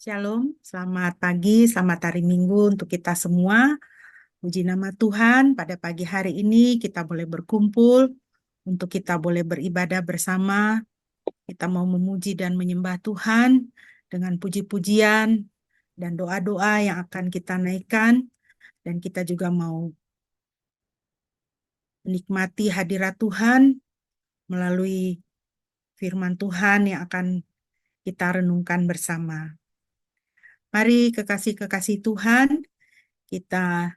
Shalom, selamat pagi, selamat hari Minggu untuk kita semua. Puji nama Tuhan, pada pagi hari ini kita boleh berkumpul, untuk kita boleh beribadah bersama. Kita mau memuji dan menyembah Tuhan dengan puji-pujian dan doa-doa yang akan kita naikkan. Dan kita juga mau menikmati hadirat Tuhan melalui firman Tuhan yang akan kita renungkan bersama. Mari kekasih-kekasih Tuhan, kita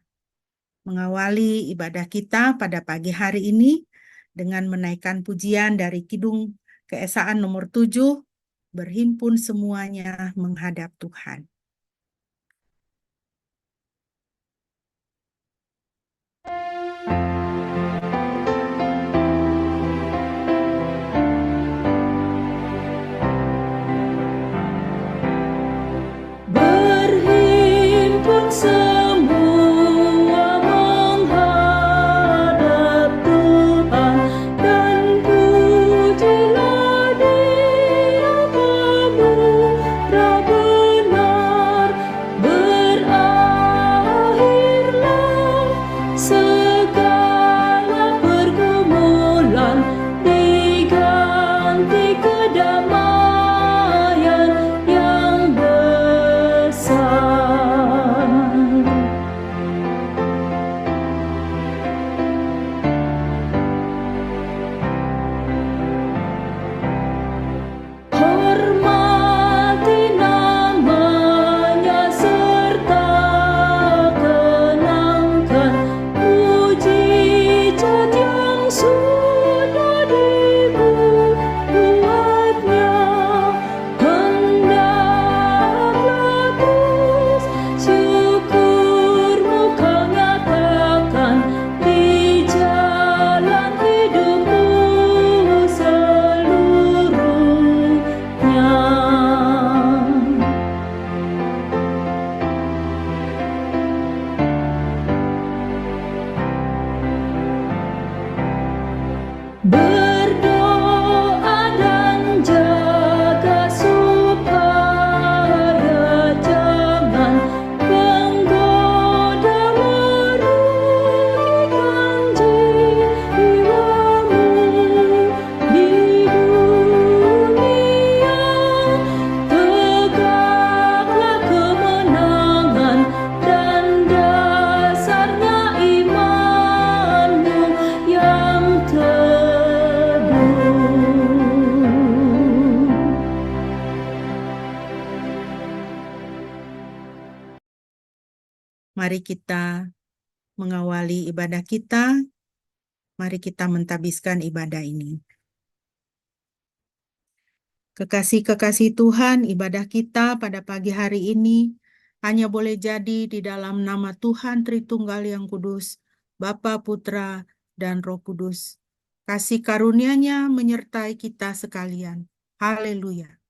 mengawali ibadah kita pada pagi hari ini dengan menaikkan pujian dari Kidung Keesaan nomor 7, berhimpun semuanya menghadap Tuhan. Berhimpun semua menghadap Tuhan dan pujilah Dia pemurah benar. Berakhirlah segala pergumulan, diganti kedamaian yang besar. Hormati namanya serta kenangkan mujizat yang sudah dibuatnya. Hendaklah terus syukurmu kau nyatakan di jalan hidupmu seluruhnya. Berdoa dan jaga supaya jangan menggoda merugikan jiwamu di dunia. Tegaklah kemenangan dan dasarnya imanmu yang teguh. Mari kita mengawali ibadah kita. Mari kita mentabiskan ibadah ini. Kekasih-kekasih Tuhan, ibadah kita pada pagi hari ini hanya boleh jadi di dalam nama Tuhan Tritunggal yang Kudus, Bapa, Putra, dan Roh Kudus. Kasih karunia-Nya menyertai kita sekalian. Haleluya.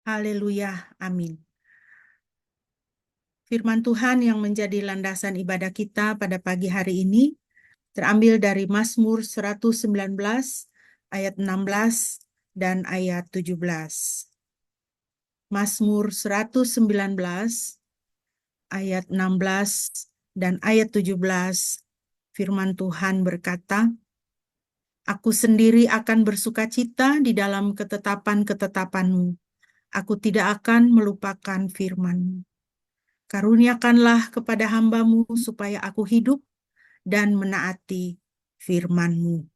Haleluya, amin. Firman Tuhan yang menjadi landasan ibadah kita pada pagi hari ini terambil dari Mazmur 119 ayat 16 dan ayat 17. Mazmur 119 ayat 16 dan ayat 17, firman Tuhan berkata, "Aku sendiri akan bersukacita di dalam ketetapan-ketetapan-Mu. Aku tidak akan melupakan firman-Mu. Karuniakanlah kepada hamba-Mu supaya aku hidup dan menaati firman-Mu."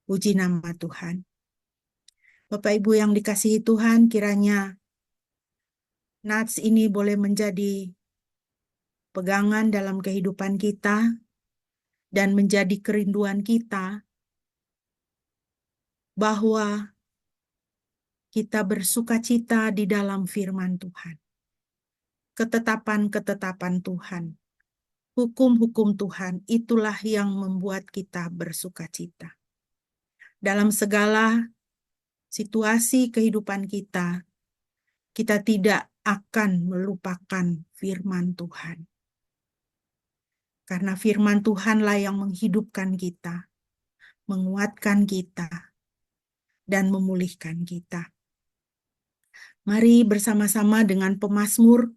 Puji nama Tuhan. Bapak Ibu yang dikasihi Tuhan, kiranya nats ini boleh menjadi pegangan dalam kehidupan kita dan menjadi kerinduan kita bahwa kita bersukacita di dalam firman Tuhan. Ketetapan-ketetapan Tuhan, hukum-hukum Tuhan, itulah yang membuat kita bersukacita. Dalam segala situasi kehidupan kita, kita tidak akan melupakan firman Tuhan. Karena firman Tuhanlah yang menghidupkan kita, menguatkan kita, dan memulihkan kita. Mari bersama-sama dengan pemazmur,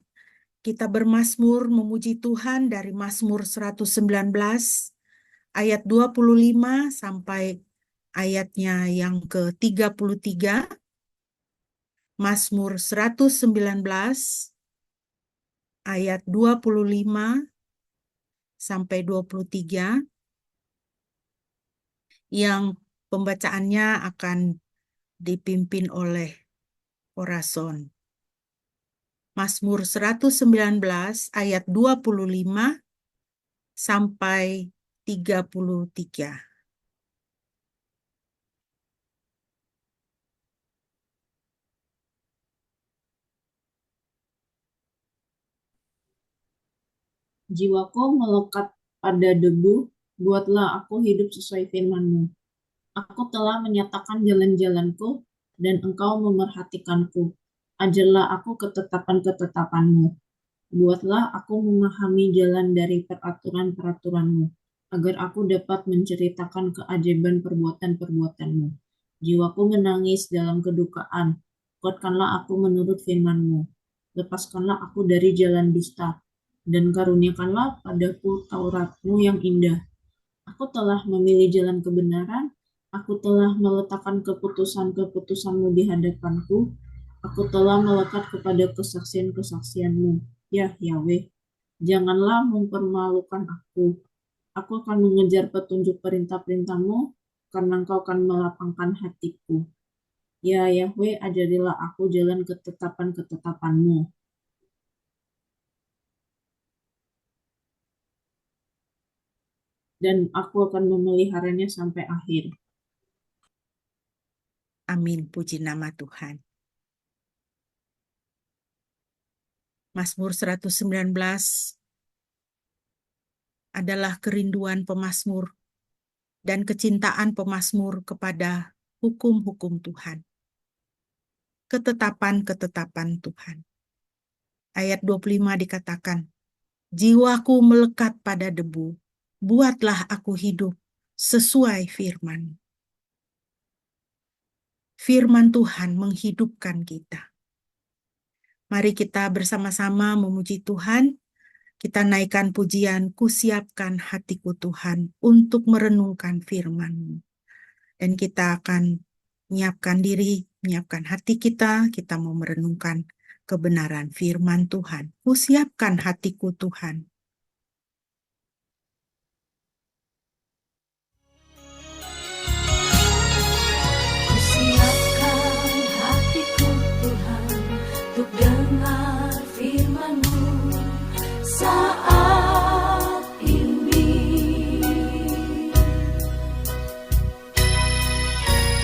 kita bermazmur memuji Tuhan dari Mazmur 119, ayat 25 sampai ayatnya yang ke-33. Mazmur 119, ayat 25 sampai 23, yang pembacaannya akan dipimpin oleh Orason. Mazmur 119 ayat 25 sampai 33. Jiwaku melekat pada debu, buatlah aku hidup sesuai firman-Mu. Aku telah menyatakan jalan-jalanku, dan Engkau memerhatikanku. Ajarlah aku ketetapan-ketetapan-Mu. Buatlah aku memahami jalan dari peraturan-peraturan-Mu, agar aku dapat menceritakan keajaiban perbuatan-perbuatan-Mu. Jiwaku menangis dalam kedukaan. Kuatkanlah aku menurut firman-Mu. Lepaskanlah aku dari jalan dusta, dan karuniakanlah padaku Taurat-Mu yang indah. Aku telah memilih jalan kebenaran, aku telah meletakkan keputusan-keputusan-Mu di hadapanku, aku telah melekat kepada kesaksian-kesaksian-Mu. Ya Yahweh, janganlah mempermalukan aku. Aku akan mengejar petunjuk perintah-perintah-Mu, karena Engkau akan melapangkan hatiku. Ya Yahweh, ajarilah aku jalan ketetapan-ketetapan-Mu. Dan aku akan memeliharanya sampai akhir. Amin, puji nama Tuhan. Mazmur 119 adalah kerinduan pemazmur dan kecintaan pemazmur kepada hukum-hukum Tuhan. Ketetapan-ketetapan Tuhan. Ayat 25 dikatakan, jiwaku melekat pada debu, buatlah aku hidup sesuai firman. Firman Tuhan menghidupkan kita. Mari kita bersama-sama memuji Tuhan. Kita naikkan pujian, kusiapkan hatiku Tuhan untuk merenungkan firman-Mu. Dan kita akan menyiapkan diri, menyiapkan hati kita mau merenungkan kebenaran firman Tuhan. Kusiapkan hatiku Tuhan. Kusiapkan hatiku Tuhan untuk dengar firman-Mu saat ini.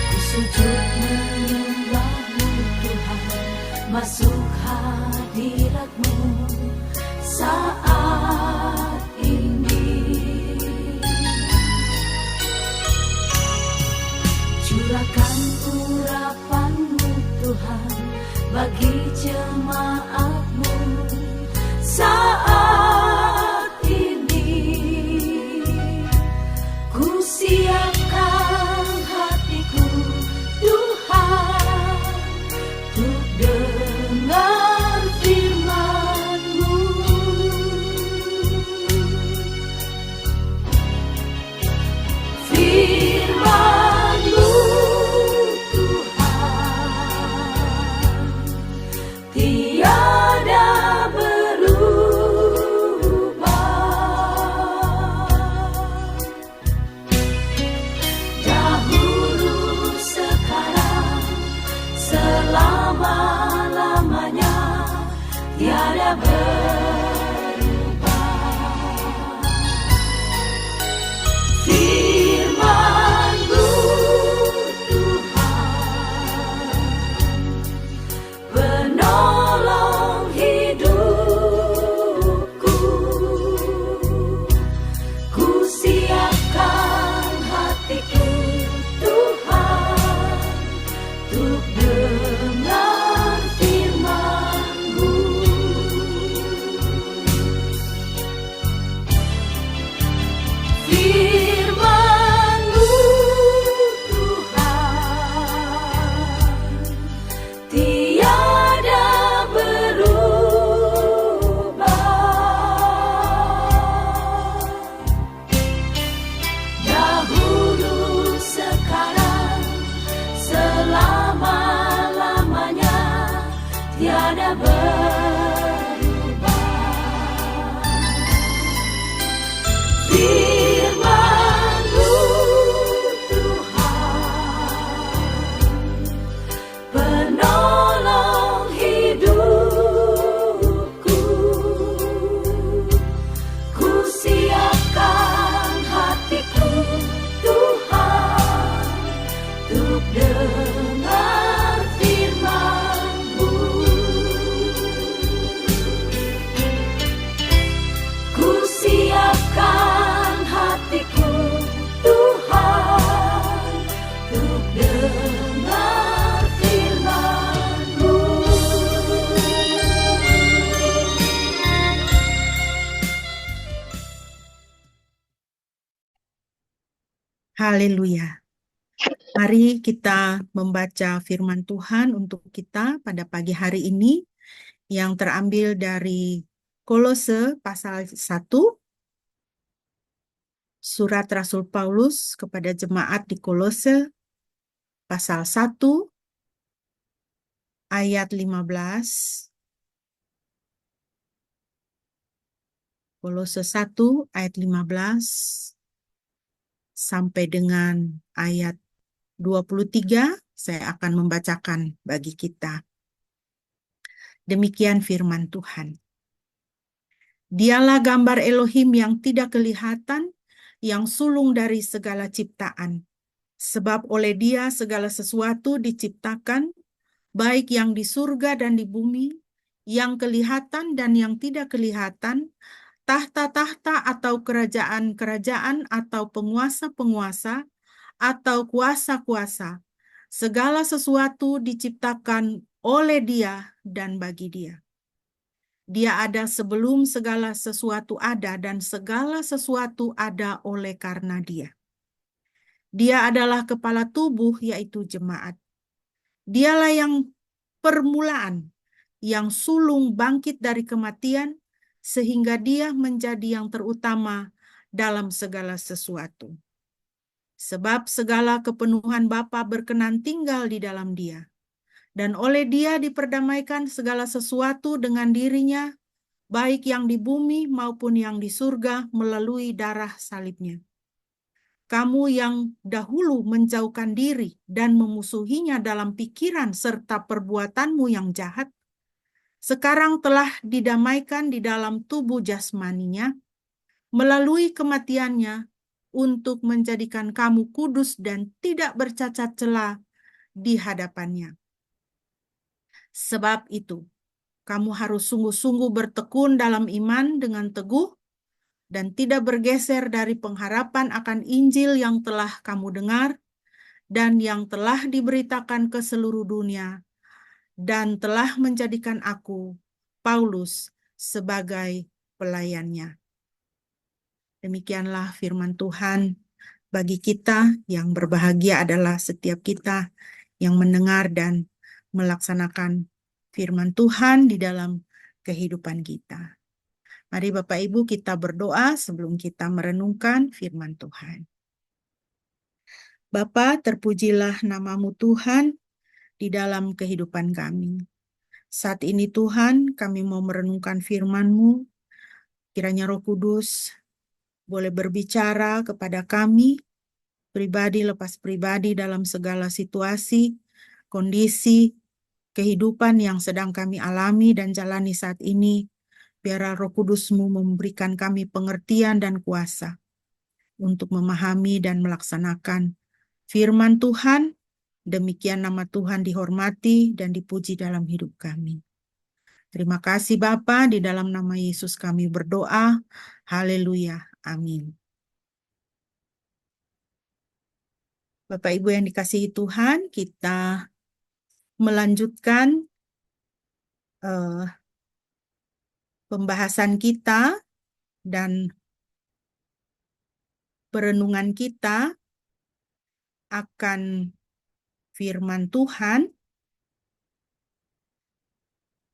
Ku sujud menyembah-Mu Tuhan, masuk hadirat-Mu saat ini. Curahkan urapan-Mu Tuhan bagi jemaat-Mu saat ini. Ku siapkan hatiku Tuhan untuk dengar firman-Mu. Firman-Mu tiada berubah, dahulu, sekarang, selama-lamanya tiada berubah. Haleluya. Mari kita membaca firman Tuhan untuk kita pada pagi hari ini yang terambil dari Kolose pasal 1, surat Rasul Paulus kepada jemaat di Kolose pasal 1 ayat 15. Kolose 1 ayat 15 sampai dengan ayat 23 saya akan membacakan bagi kita. Demikian firman Tuhan. Dialah gambar Elohim yang tidak kelihatan, yang sulung dari segala ciptaan. Sebab oleh Dia segala sesuatu diciptakan, baik yang di surga dan di bumi, yang kelihatan dan yang tidak kelihatan, tahta-tahta atau kerajaan-kerajaan atau penguasa-penguasa atau kuasa-kuasa. Segala sesuatu diciptakan oleh Dia dan bagi Dia. Dia ada sebelum segala sesuatu ada dan segala sesuatu ada oleh karena Dia. Dia adalah kepala tubuh yaitu jemaat. Dialah yang permulaan, yang sulung bangkit dari kematian, sehingga Dia menjadi yang terutama dalam segala sesuatu. Sebab segala kepenuhan Bapa berkenan tinggal di dalam Dia. Dan oleh Dia diperdamaikan segala sesuatu dengan dirinya, baik yang di bumi maupun yang di surga melalui darah salibnya. Kamu yang dahulu menjauhkan diri dan memusuhinya dalam pikiran serta perbuatanmu yang jahat, sekarang telah didamaikan di dalam tubuh jasmaninya melalui kematiannya untuk menjadikan kamu kudus dan tidak bercacat celah di hadapannya. Sebab itu, kamu harus sungguh-sungguh bertekun dalam iman dengan teguh dan tidak bergeser dari pengharapan akan Injil yang telah kamu dengar dan yang telah diberitakan ke seluruh dunia dan telah menjadikan aku, Paulus, sebagai pelayannya. Demikianlah firman Tuhan. Bagi kita yang berbahagia adalah setiap kita yang mendengar dan melaksanakan firman Tuhan di dalam kehidupan kita. Mari Bapak Ibu kita berdoa sebelum kita merenungkan firman Tuhan. Bapa, terpujilah namamu Tuhan di dalam kehidupan kami. Saat ini Tuhan, kami mau merenungkan firman-Mu. Kiranya Roh Kudus boleh berbicara kepada kami, pribadi lepas pribadi dalam segala situasi, kondisi, kehidupan yang sedang kami alami dan jalani saat ini. Biarlah Roh Kudus-Mu memberikan kami pengertian dan kuasa untuk memahami dan melaksanakan firman Tuhan. Demikian nama Tuhan dihormati dan dipuji dalam hidup kami. Terima kasih Bapa, di dalam nama Yesus kami berdoa. Haleluya. Amin. Bapak Ibu yang dikasihi Tuhan, kita melanjutkan pembahasan kita dan perenungan kita akan firman Tuhan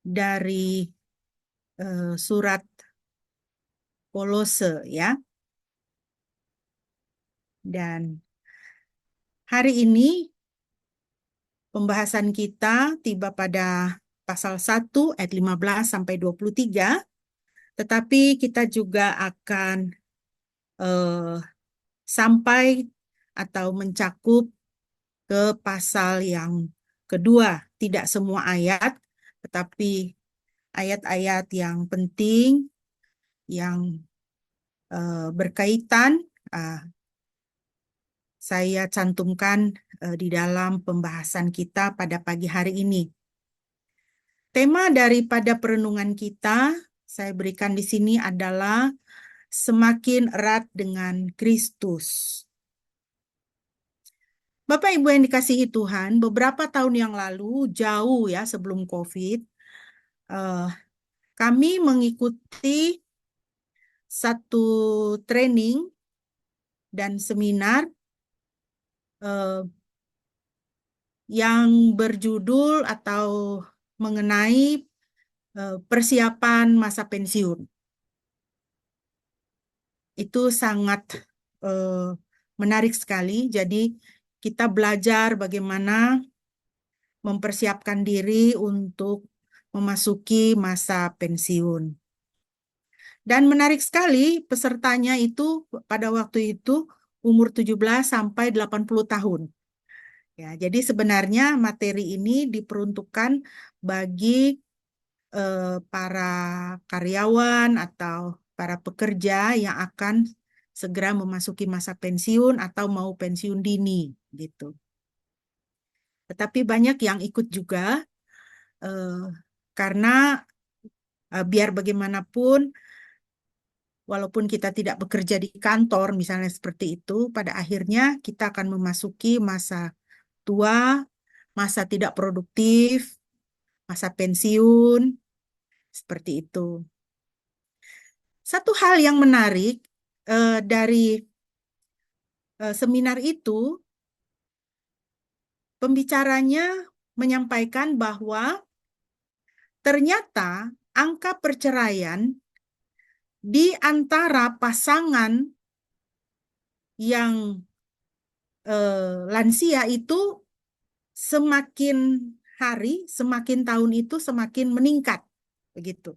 dari surat Kolose ya. Dan hari ini pembahasan kita tiba pada pasal 1 ayat 15 sampai 23, tetapi kita juga akan sampai atau mencakup ke pasal yang kedua. Tidak semua ayat, tetapi ayat-ayat yang penting, yang berkaitan, saya cantumkan di dalam pembahasan kita pada pagi hari ini. Tema daripada perenungan kita, saya berikan di sini adalah semakin erat dengan Kristus. Bapak Ibu yang dikasihi Tuhan, beberapa tahun yang lalu, jauh ya sebelum COVID, kami mengikuti satu training dan seminar eh, yang berjudul atau mengenai persiapan masa pensiun. Itu sangat eh, menarik sekali. Jadi kita belajar bagaimana mempersiapkan diri untuk memasuki masa pensiun. Dan menarik sekali pesertanya itu pada waktu itu umur 17 sampai 80 tahun. Ya, jadi sebenarnya materi ini diperuntukkan bagi para karyawan atau para pekerja yang akan segera memasuki masa pensiun atau mau pensiun dini gitu. Tetapi banyak yang ikut juga eh, karena biar bagaimanapun walaupun kita tidak bekerja di kantor misalnya seperti itu, pada akhirnya kita akan memasuki masa tua, masa tidak produktif, masa pensiun, seperti itu. Satu hal yang menarik dari seminar itu, pembicaranya menyampaikan bahwa ternyata angka perceraian di antara pasangan yang lansia itu semakin hari, semakin tahun itu semakin meningkat, begitu.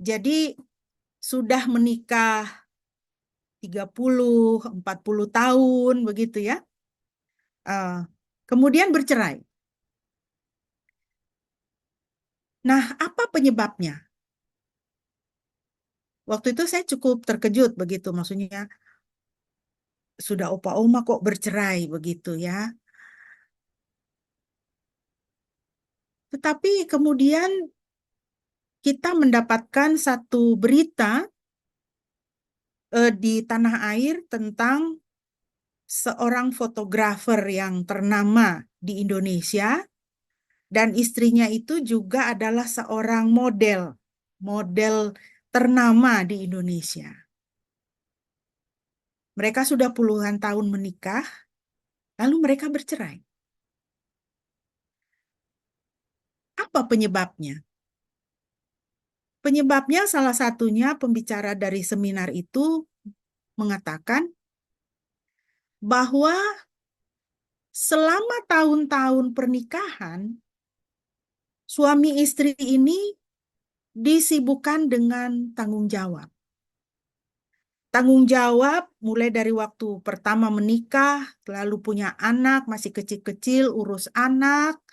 Jadi sudah menikah 30, 40 tahun, begitu ya. Kemudian bercerai. Nah, apa penyebabnya? Waktu itu saya cukup terkejut begitu, maksudnya sudah opa-oma kok bercerai begitu ya. Tetapi kemudian kita mendapatkan satu berita di tanah air tentang seorang fotografer yang ternama di Indonesia dan istrinya itu juga adalah seorang model, model ternama di Indonesia. Mereka sudah puluhan tahun menikah, lalu mereka bercerai. Apa penyebabnya? Penyebabnya salah satunya pembicara dari seminar itu mengatakan bahwa selama tahun-tahun pernikahan, suami istri ini disibukkan dengan tanggung jawab. Tanggung jawab mulai dari waktu pertama menikah, lalu punya anak, masih kecil-kecil, urus anak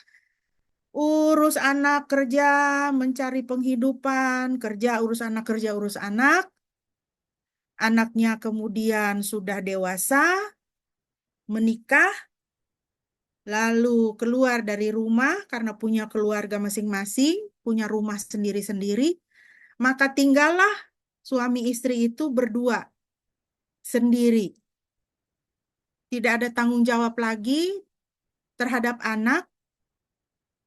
kerja, mencari penghidupan, kerja, urus anak, anaknya kemudian sudah dewasa, menikah, lalu keluar dari rumah karena punya keluarga masing-masing, punya rumah sendiri-sendiri, maka tinggallah suami istri itu berdua sendiri. Tidak ada tanggung jawab lagi terhadap anak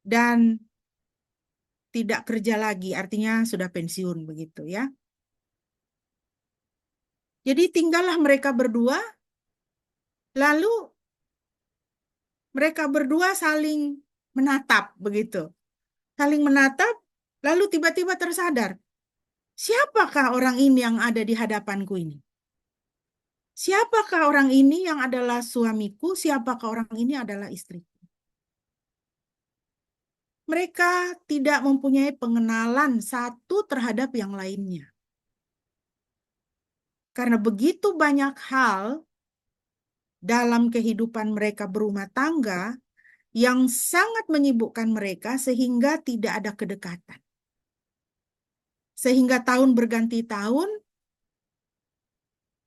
dan tidak kerja lagi, artinya sudah pensiun begitu ya. Jadi tinggallah mereka berdua, lalu mereka berdua saling menatap begitu. Saling menatap, lalu tiba-tiba tersadar, siapakah orang ini yang ada di hadapanku ini? Siapakah orang ini yang adalah suamiku? Siapakah orang ini adalah istriku? Mereka tidak mempunyai pengenalan satu terhadap yang lainnya. Karena begitu banyak hal dalam kehidupan mereka berumah tangga yang sangat menyibukkan mereka sehingga tidak ada kedekatan. Sehingga tahun berganti tahun,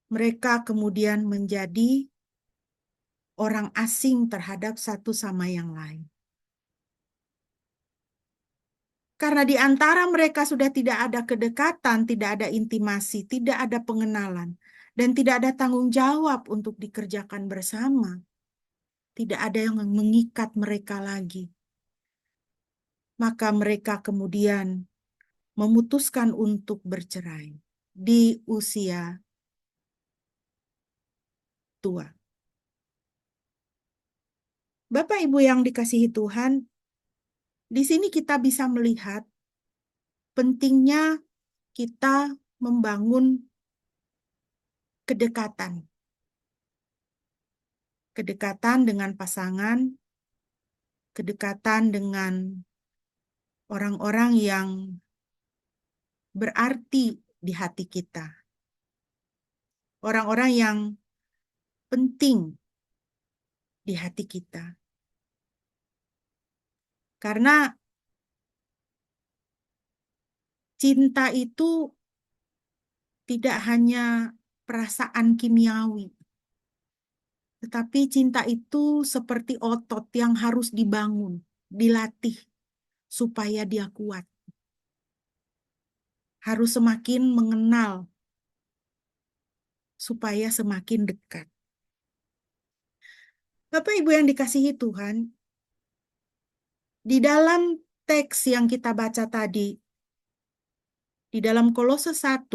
mereka kemudian menjadi orang asing terhadap satu sama yang lain. Karena di antara mereka sudah tidak ada kedekatan, tidak ada intimasi, tidak ada pengenalan, dan tidak ada tanggung jawab untuk dikerjakan bersama. Tidak ada yang mengikat mereka lagi. Maka mereka kemudian memutuskan untuk bercerai di usia tua. Bapak Ibu yang dikasihi Tuhan, di sini kita bisa melihat pentingnya kita membangun kedekatan. Kedekatan dengan pasangan, kedekatan dengan orang-orang yang berarti di hati kita. Orang-orang yang penting di hati kita. Karena cinta itu tidak hanya perasaan kimiawi, tetapi cinta itu seperti otot yang harus dibangun, dilatih supaya dia kuat. Harus semakin mengenal supaya semakin dekat. Bapak Ibu yang dikasihi Tuhan, di dalam teks yang kita baca tadi, di dalam Kolose 1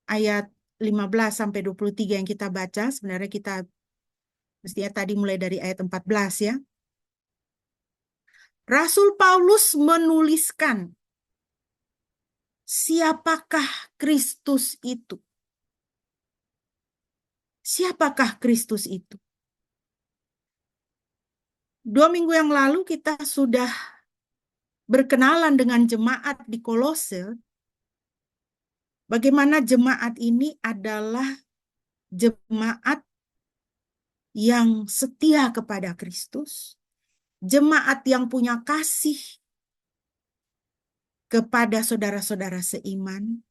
ayat 15 sampai 23 yang kita baca, sebenarnya kita mestinya tadi mulai dari ayat 14 ya. Rasul Paulus menuliskan siapakah Kristus itu? Siapakah Kristus itu? 2 minggu yang lalu kita sudah berkenalan dengan jemaat di Kolose. Bagaimana jemaat ini adalah jemaat yang setia kepada Kristus, jemaat yang punya kasih kepada saudara-saudara seiman,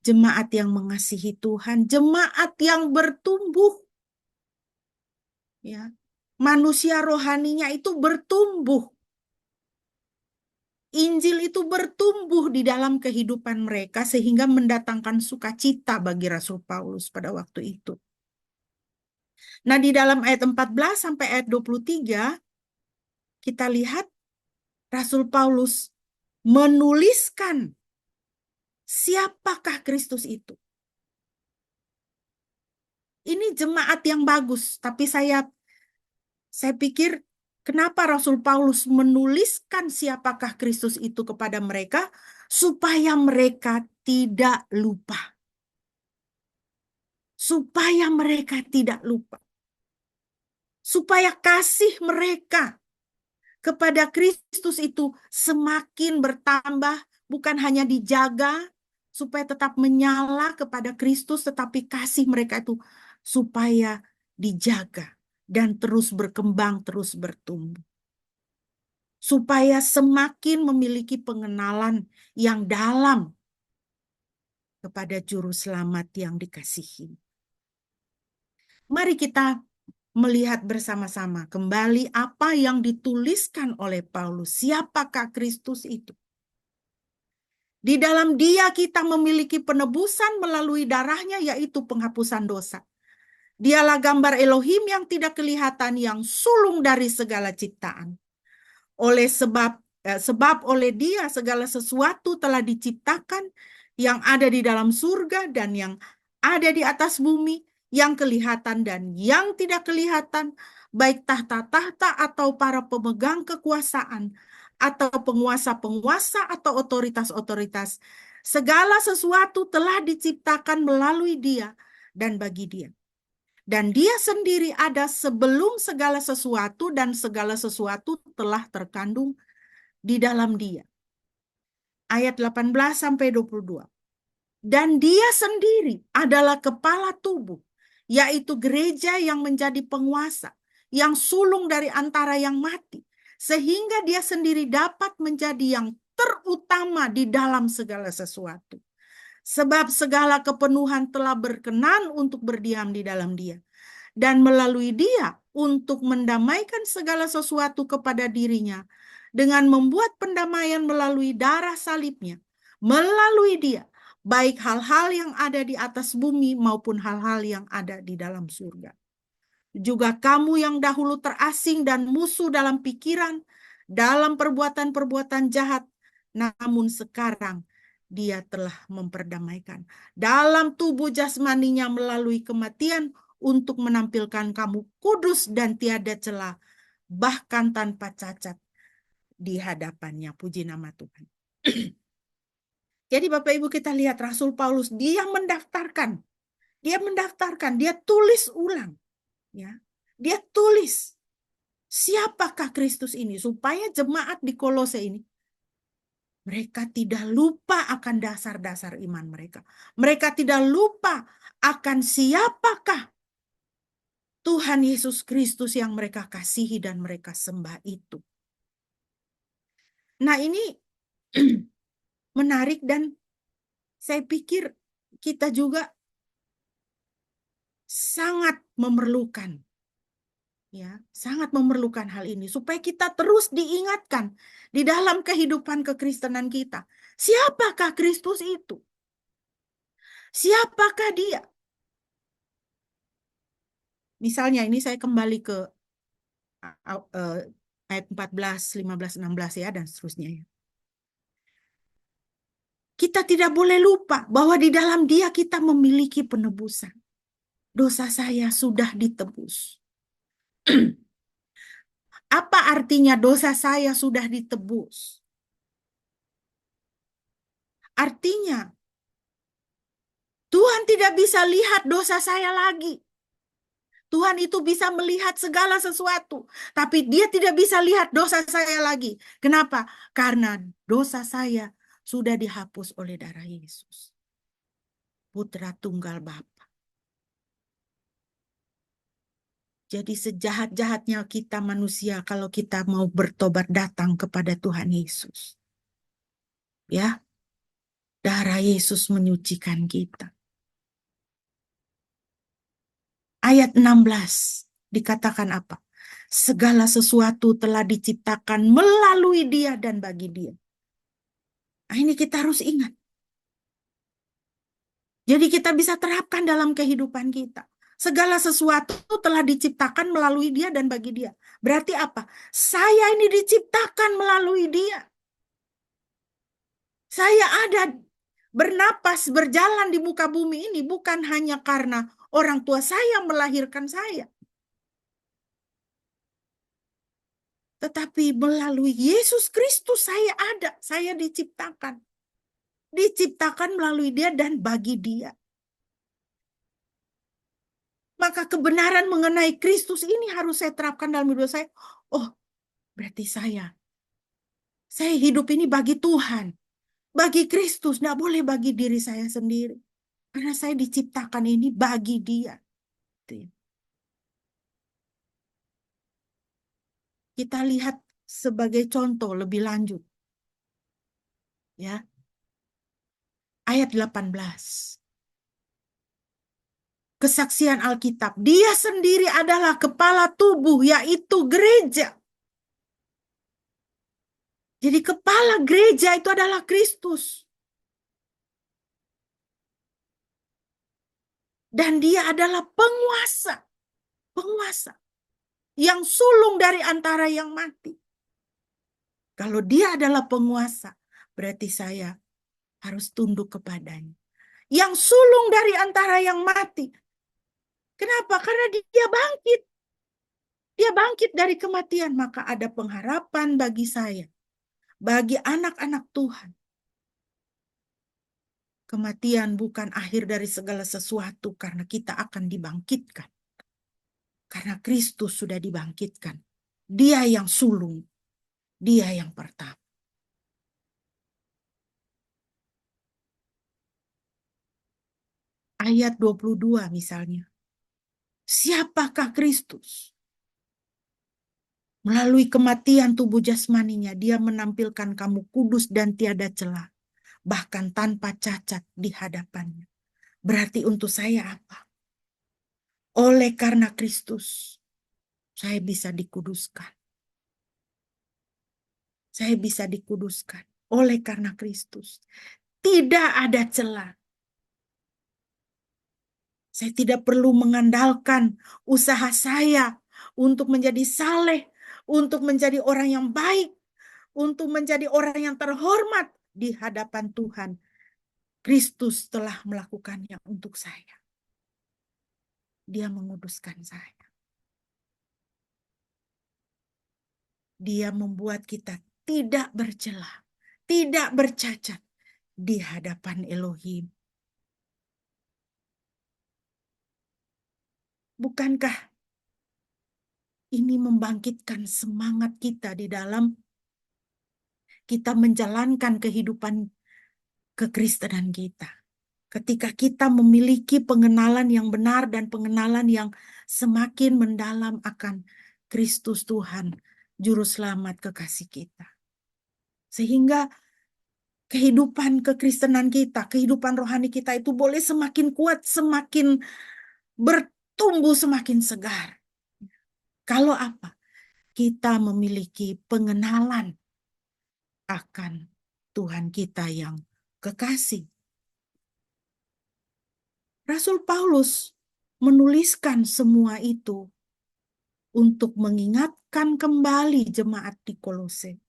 jemaat yang mengasihi Tuhan, jemaat yang bertumbuh. Ya. Manusia rohaninya itu bertumbuh. Injil itu bertumbuh di dalam kehidupan mereka sehingga mendatangkan sukacita bagi Rasul Paulus pada waktu itu. Nah, di dalam ayat 14 sampai ayat 23 kita lihat Rasul Paulus menuliskan siapakah Kristus itu. Ini jemaat yang bagus, tapi saya pikir kenapa Rasul Paulus menuliskan siapakah Kristus itu kepada mereka supaya mereka tidak lupa. Supaya mereka tidak lupa. Supaya kasih mereka kepada Kristus itu semakin bertambah, bukan hanya dijaga supaya tetap menyala kepada Kristus, tetapi kasih mereka itu supaya dijaga dan terus berkembang, terus bertumbuh. Supaya semakin memiliki pengenalan yang dalam kepada Juru Selamat yang dikasihi. Mari kita melihat bersama-sama kembali apa yang dituliskan oleh Paulus. Siapakah Kristus itu? Di dalam Dia kita memiliki penebusan melalui darahnya, yaitu penghapusan dosa. Dialah gambar Elohim yang tidak kelihatan, yang sulung dari segala ciptaan. Sebab oleh Dia segala sesuatu telah diciptakan, yang ada di dalam surga dan yang ada di atas bumi, yang kelihatan dan yang tidak kelihatan, baik tahta-tahta atau para pemegang kekuasaan, atau penguasa-penguasa atau otoritas-otoritas. Segala sesuatu telah diciptakan melalui Dia dan bagi Dia. Dan Dia sendiri ada sebelum segala sesuatu, dan segala sesuatu telah terkandung di dalam Dia. Ayat 18 sampai 22. Dan Dia sendiri adalah kepala tubuh, yaitu gereja yang menjadi penguasa, yang sulung dari antara yang mati, sehingga Dia sendiri dapat menjadi yang terutama di dalam segala sesuatu. Sebab segala kepenuhan telah berkenan untuk berdiam di dalam Dia, dan melalui Dia untuk mendamaikan segala sesuatu kepada dirinya, dengan membuat pendamaian melalui darah salibnya. Melalui Dia, baik hal-hal yang ada di atas bumi maupun hal-hal yang ada di dalam surga. Juga kamu yang dahulu terasing dan musuh dalam pikiran, dalam perbuatan-perbuatan jahat, namun sekarang Dia telah memperdamaikan dalam tubuh jasmaninya melalui kematian, untuk menampilkan kamu kudus dan tiada celah, bahkan tanpa cacat di hadapannya. Puji nama Tuhan. Jadi Bapak Ibu kita lihat Rasul Paulus, dia mendaftarkan, dia tulis ulang. Ya, dia tulis siapakah Kristus ini supaya jemaat di Kolose ini mereka tidak lupa akan dasar-dasar iman mereka. Mereka tidak lupa akan siapakah Tuhan Yesus Kristus yang mereka kasihi dan mereka sembah itu. Nah, ini menarik dan saya pikir kita juga sangat memerlukan, ya, sangat memerlukan hal ini supaya kita terus diingatkan di dalam kehidupan kekristenan kita. Siapakah Kristus itu? Siapakah dia? Misalnya ini saya kembali ke ayat 14, 15, 16 ya dan seterusnya ya. Kita tidak boleh lupa bahwa di dalam dia kita memiliki penebusan. Dosa saya sudah ditebus. Apa artinya dosa saya sudah ditebus? Artinya Tuhan tidak bisa lihat dosa saya lagi. Tuhan itu bisa melihat segala sesuatu, tapi dia tidak bisa lihat dosa saya lagi. Kenapa? Karena dosa saya sudah dihapus oleh darah Yesus, Putra Tunggal Bapa. Jadi sejahat-jahatnya kita manusia kalau kita mau bertobat datang kepada Tuhan Yesus. Ya, darah Yesus menyucikan kita. Ayat 16 dikatakan apa? Segala sesuatu telah diciptakan melalui dia dan bagi dia. Nah, ini kita harus ingat. Jadi kita bisa terapkan dalam kehidupan kita. Segala sesuatu telah diciptakan melalui dia dan bagi dia. Berarti apa? Saya ini diciptakan melalui dia. Saya ada bernapas, berjalan di muka bumi ini bukan hanya karena orang tua saya melahirkan saya. Tetapi melalui Yesus Kristus saya ada, saya diciptakan. Diciptakan melalui dia dan bagi dia. Maka kebenaran mengenai Kristus ini harus saya terapkan dalam hidup saya. Oh, berarti saya hidup ini bagi Tuhan. Bagi Kristus, tidak boleh bagi diri saya sendiri. Karena saya diciptakan ini bagi dia. Kita lihat sebagai contoh lebih lanjut. Ya. Ayat 18. Kesaksian Alkitab. Dia sendiri adalah kepala tubuh, yaitu gereja. Jadi kepala gereja itu adalah Kristus. Dan dia adalah penguasa. Penguasa. Yang sulung dari antara yang mati. Kalau dia adalah penguasa, berarti saya harus tunduk kepadanya. Yang sulung dari antara yang mati. Kenapa? Karena dia bangkit. Dia bangkit dari kematian. Maka ada pengharapan bagi saya. Bagi anak-anak Tuhan. Kematian bukan akhir dari segala sesuatu. Karena kita akan dibangkitkan. Karena Kristus sudah dibangkitkan. Dia yang sulung. Dia yang pertama. Ayat 22 misalnya. Siapakah Kristus? Melalui kematian tubuh jasmaninya, dia menampilkan kamu kudus dan tiada celah, bahkan tanpa cacat di hadapannya. Berarti untuk saya apa? Oleh karena Kristus, saya bisa dikuduskan. Saya bisa dikuduskan oleh karena Kristus. Tidak ada celah. Saya tidak perlu mengandalkan usaha saya untuk menjadi saleh, untuk menjadi orang yang baik, untuk menjadi orang yang terhormat di hadapan Tuhan. Kristus telah melakukannya untuk saya. Dia menguduskan saya. Dia membuat kita tidak bercela, tidak bercacat di hadapan Elohim. Bukankah ini membangkitkan semangat kita di dalam kita menjalankan kehidupan kekristenan kita? Ketika kita memiliki pengenalan yang benar dan pengenalan yang semakin mendalam akan Kristus Tuhan, Juru Selamat kekasih kita. Sehingga kehidupan kekristenan kita, kehidupan rohani kita itu boleh semakin kuat, semakin bertumbuh, semakin segar. Kalau apa? Kita memiliki pengenalan akan Tuhan kita yang kekasih. Rasul Paulus menuliskan semua itu untuk mengingatkan kembali jemaat di Kolose.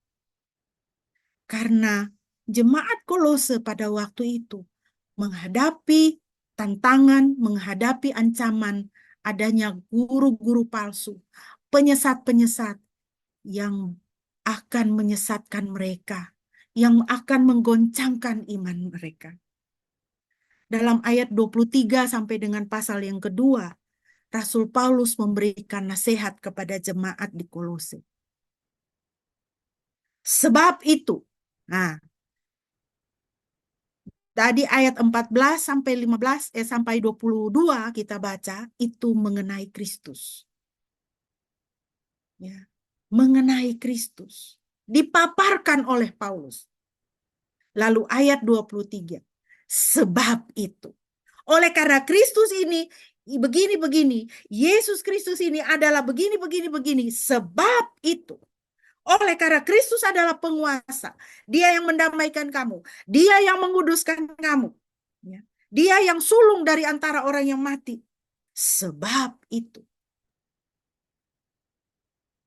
Karena jemaat Kolose pada waktu itu menghadapi tantangan, menghadapi ancaman adanya guru-guru palsu, penyesat-penyesat yang akan menyesatkan mereka, yang akan menggoncangkan iman mereka. Dalam ayat 23 sampai dengan pasal yang kedua, Rasul Paulus memberikan nasihat kepada jemaat di Kolose. Sebab itu, nah, tadi ayat 14 sampai 15 sampai 22 kita baca itu mengenai Kristus. Ya, mengenai Kristus dipaparkan oleh Paulus. Lalu ayat 23. Sebab itu, oleh karena Kristus ini begini-begini, Yesus Kristus ini adalah begini-begini-begini. Sebab itu, oleh karena Kristus adalah penguasa, Dia yang mendamaikan kamu, Dia yang menguduskan kamu, ya. Dia yang sulung dari antara orang yang mati. Sebab itu,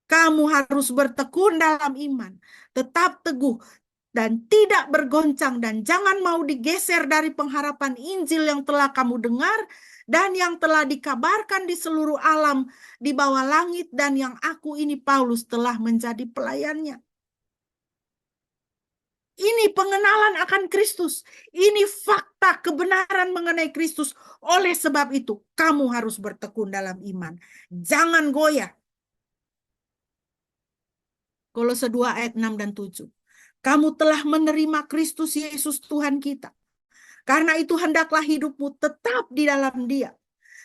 kamu harus bertekun dalam iman, tetap teguh dan tidak bergoncang, dan jangan mau digeser dari pengharapan Injil yang telah kamu dengar dan yang telah dikabarkan di seluruh alam di bawah langit, dan yang aku ini Paulus telah menjadi pelayannya. Ini pengenalan akan Kristus. Ini fakta kebenaran mengenai Kristus. Oleh sebab itu, kamu harus bertekun dalam iman. Jangan goyah. Kolose 2 ayat 6 dan 7. Kamu telah menerima Kristus Yesus Tuhan kita. Karena itu hendaklah hidupmu tetap di dalam Dia.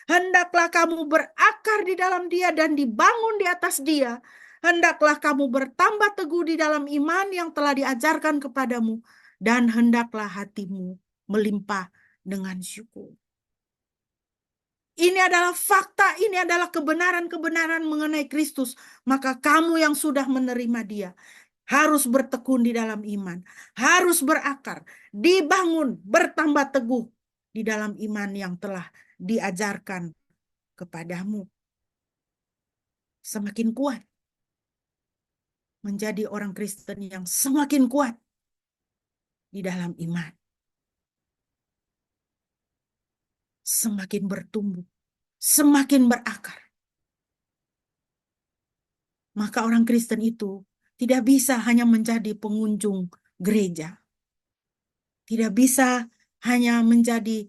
Hendaklah kamu berakar di dalam Dia dan dibangun di atas Dia. Hendaklah kamu bertambah teguh di dalam iman yang telah diajarkan kepadamu. Dan hendaklah hatimu melimpah dengan syukur. Ini adalah fakta, ini adalah kebenaran-kebenaran mengenai Kristus. Maka kamu yang sudah menerima Dia harus bertekun di dalam iman, harus berakar, dibangun, bertambah teguh di dalam iman yang telah diajarkan kepadamu. Semakin kuat menjadi orang Kristen yang semakin kuat di dalam iman. Semakin bertumbuh, semakin berakar. Maka orang Kristen itu tidak bisa hanya menjadi pengunjung gereja. Tidak bisa hanya menjadi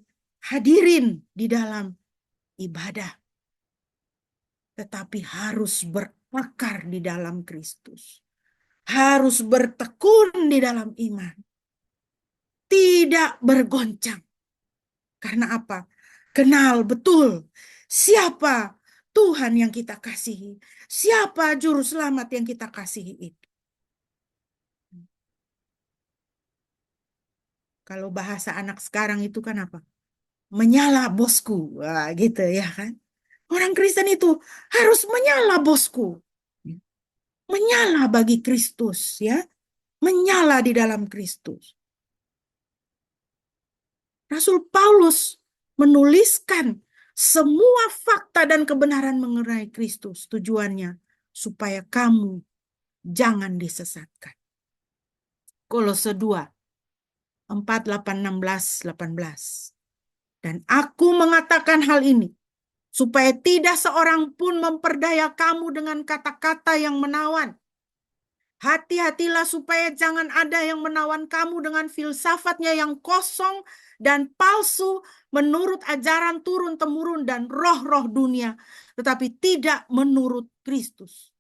hadirin di dalam ibadah. Tetapi harus berakar di dalam Kristus. Harus bertekun di dalam iman. Tidak bergoncang. Karena apa? Kenal betul siapa Tuhan yang kita kasihi. Siapa juru selamat yang kita kasihi itu. Kalau bahasa anak sekarang itu kan apa? Menyala bosku. Wah, gitu ya kan. Orang Kristen itu harus menyala bosku. Menyala bagi Kristus, ya. Menyala di dalam Kristus. Rasul Paulus menuliskan semua fakta dan kebenaran mengenai Kristus. Tujuannya supaya kamu jangan disesatkan. Kolose 2, 4, 8, 16, 18. Dan aku mengatakan hal ini supaya tidak seorang pun memperdaya kamu dengan kata-kata yang menawan. Hati-hatilah supaya jangan ada yang menawan kamu dengan filsafatnya yang kosong dan palsu menurut ajaran turun-temurun dan roh-roh dunia, tetapi tidak menurut Kristus.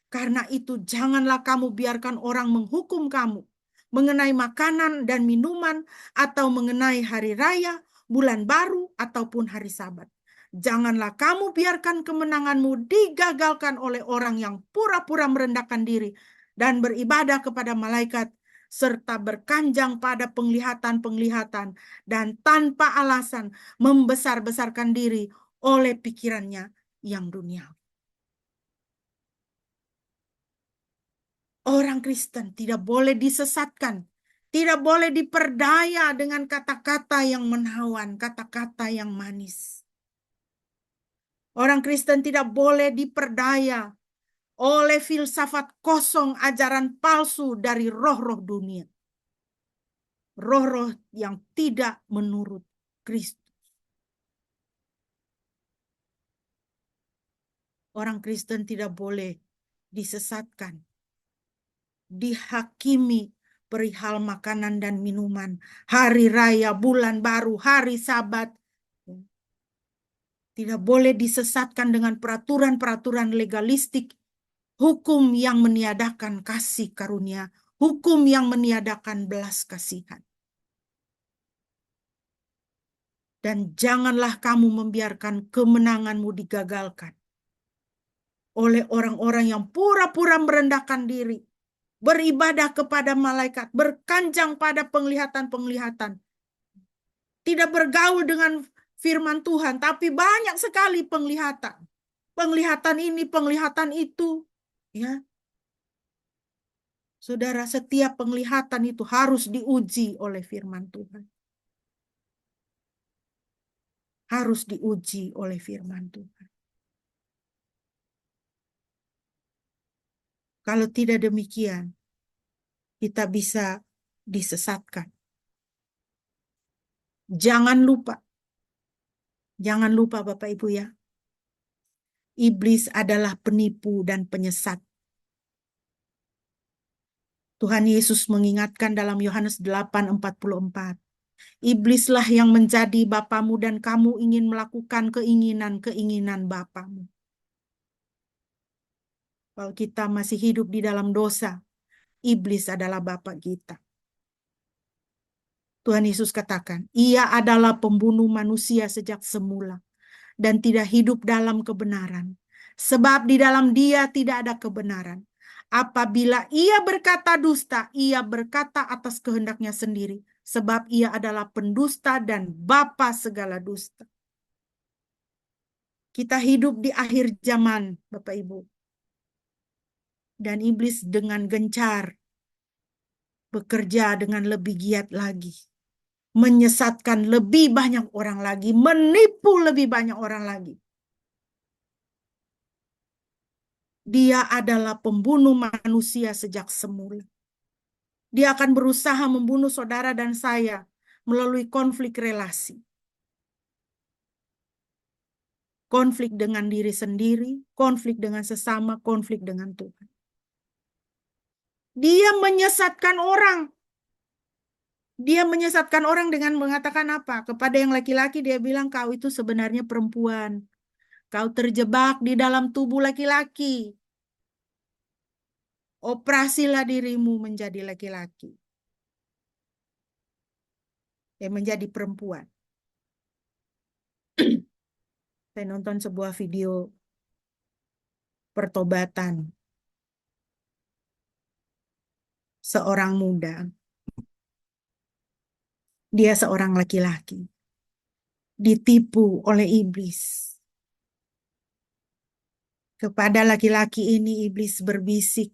Karena itu janganlah kamu biarkan orang menghukum kamu mengenai makanan dan minuman atau mengenai hari raya, bulan baru, ataupun hari Sabat. Janganlah kamu biarkan kemenanganmu digagalkan oleh orang yang pura-pura merendahkan diri dan beribadah kepada malaikat, serta berkanjang pada penglihatan-penglihatan dan tanpa alasan membesar-besarkan diri oleh pikirannya yang dunia. Orang Kristen tidak boleh disesatkan, tidak boleh diperdaya dengan kata-kata yang menawan, kata-kata yang manis. Orang Kristen tidak boleh diperdaya oleh filsafat kosong, ajaran palsu dari roh-roh dunia. Roh-roh yang tidak menurut Kristus. Orang Kristen tidak boleh disesatkan, dihakimi perihal makanan dan minuman, hari raya, bulan baru, hari Sabat. Tidak boleh disesatkan dengan peraturan-peraturan legalistik, hukum yang meniadakan kasih karunia, hukum yang meniadakan belas kasihan. Dan janganlah kamu membiarkan kemenanganmu digagalkan oleh orang-orang yang pura-pura merendahkan diri, beribadah kepada malaikat, berkanjang pada penglihatan-penglihatan, tidak bergaul dengan firman Tuhan, tapi banyak sekali penglihatan. Penglihatan ini, penglihatan itu. Ya, saudara, setiap penglihatan itu harus diuji oleh firman Tuhan. Harus diuji oleh firman Tuhan. Kalau tidak demikian, kita bisa disesatkan. Jangan lupa Bapak Ibu ya, iblis adalah penipu dan penyesat. Tuhan Yesus mengingatkan dalam Yohanes 8:44, iblislah yang menjadi bapamu dan kamu ingin melakukan keinginan-keinginan bapamu. Kalau kita masih hidup di dalam dosa, iblis adalah bapa kita. Tuhan Yesus katakan, ia adalah pembunuh manusia sejak semula dan tidak hidup dalam kebenaran. Sebab di dalam dia tidak ada kebenaran. Apabila ia berkata dusta, ia berkata atas kehendaknya sendiri. Sebab ia adalah pendusta dan bapa segala dusta. Kita hidup di akhir zaman, Bapak Ibu. Dan iblis dengan gencar bekerja dengan lebih giat lagi. Menyesatkan lebih banyak orang lagi, menipu lebih banyak orang lagi. Dia adalah pembunuh manusia sejak semula. Dia akan berusaha membunuh saudara dan saya melalui konflik relasi. Konflik dengan diri sendiri, konflik dengan sesama, konflik dengan Tuhan. Dia menyesatkan orang. Dia menyesatkan orang dengan mengatakan apa? Kepada yang laki-laki dia bilang, kau itu sebenarnya perempuan. Kau terjebak di dalam tubuh laki-laki. Operasilah dirimu menjadi laki-laki. Menjadi perempuan. Saya nonton sebuah video pertobatan seorang muda. Dia seorang laki-laki. Ditipu oleh iblis. Kepada laki-laki ini iblis berbisik,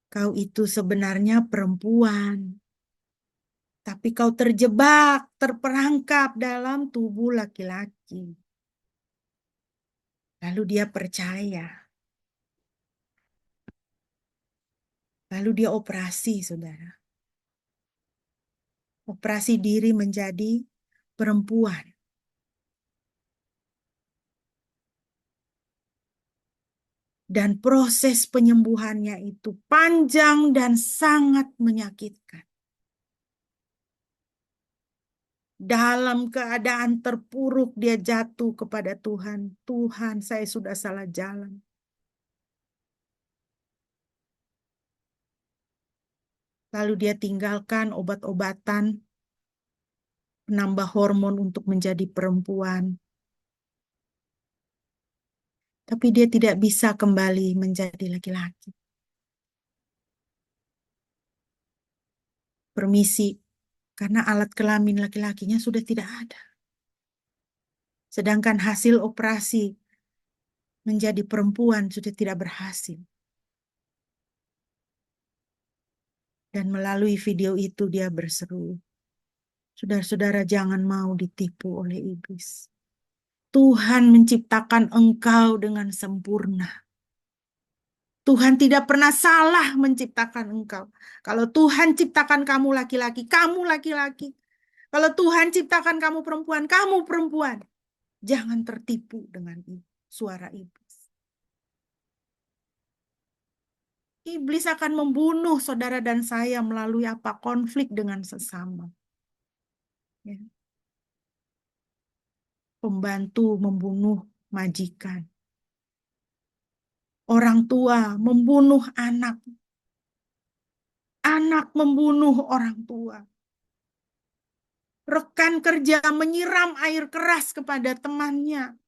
kau itu sebenarnya perempuan. Tapi kau terjebak, terperangkap dalam tubuh laki-laki. Lalu dia percaya. Lalu dia operasi, saudara. Operasi diri menjadi perempuan. Dan proses penyembuhannya itu panjang dan sangat menyakitkan. Dalam keadaan terpuruk dia jatuh kepada Tuhan. Tuhan, saya sudah salah jalan. Lalu dia tinggalkan obat-obatan, penambah hormon untuk menjadi perempuan. Tapi dia tidak bisa kembali menjadi laki-laki. Permisi, karena alat kelamin laki-lakinya sudah tidak ada. Sedangkan hasil operasi menjadi perempuan sudah tidak berhasil. Dan melalui video itu dia berseru, saudara-saudara, jangan mau ditipu oleh iblis. Tuhan menciptakan engkau dengan sempurna. Tuhan tidak pernah salah menciptakan engkau. Kalau Tuhan ciptakan kamu laki-laki, kamu laki-laki. Kalau Tuhan ciptakan kamu perempuan, kamu perempuan. Jangan tertipu dengan suara iblis. Iblis akan membunuh saudara dan saya melalui apa? Konflik dengan sesama. Ya. Pembantu membunuh majikan. Orang tua membunuh anak. Anak membunuh orang tua. Rekan kerja menyiram air keras kepada temannya.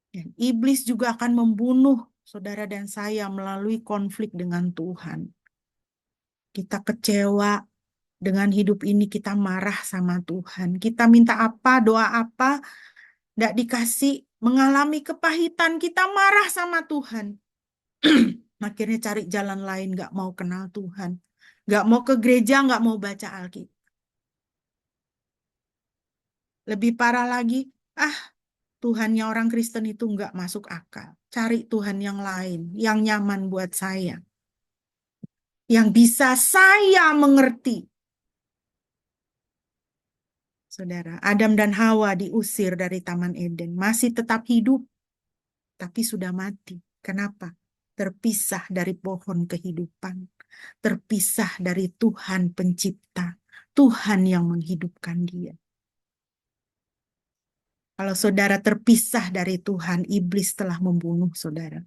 Dan iblis juga akan membunuh saudara dan saya melalui konflik dengan Tuhan. Kita kecewa dengan hidup ini, kita marah sama Tuhan. Kita minta apa, doa apa, tidak dikasih, mengalami kepahitan, kita marah sama Tuhan. Akhirnya cari jalan lain, nggak mau kenal Tuhan. Nggak mau ke gereja, nggak mau baca Alkitab. Lebih parah lagi, Tuhannya orang Kristen itu nggak masuk akal. Cari Tuhan yang lain, yang nyaman buat saya. Yang bisa saya mengerti. Saudara, Adam dan Hawa diusir dari Taman Eden. Masih tetap hidup, tapi sudah mati. Kenapa? Terpisah dari pohon kehidupan. Terpisah dari Tuhan pencipta. Tuhan yang menghidupkan dia. Kalau saudara terpisah dari Tuhan, iblis telah membunuh saudara.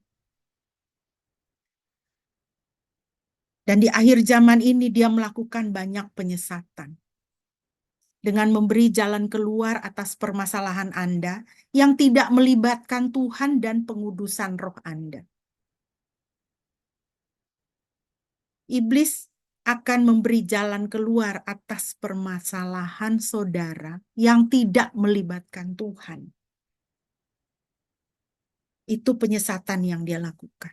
Dan di akhir zaman ini dia melakukan banyak penyesatan. Dengan memberi jalan keluar atas permasalahan Anda yang tidak melibatkan Tuhan dan pengudusan roh Anda. Iblis akan memberi jalan keluar atas permasalahan saudara yang tidak melibatkan Tuhan. Itu penyesatan yang dia lakukan.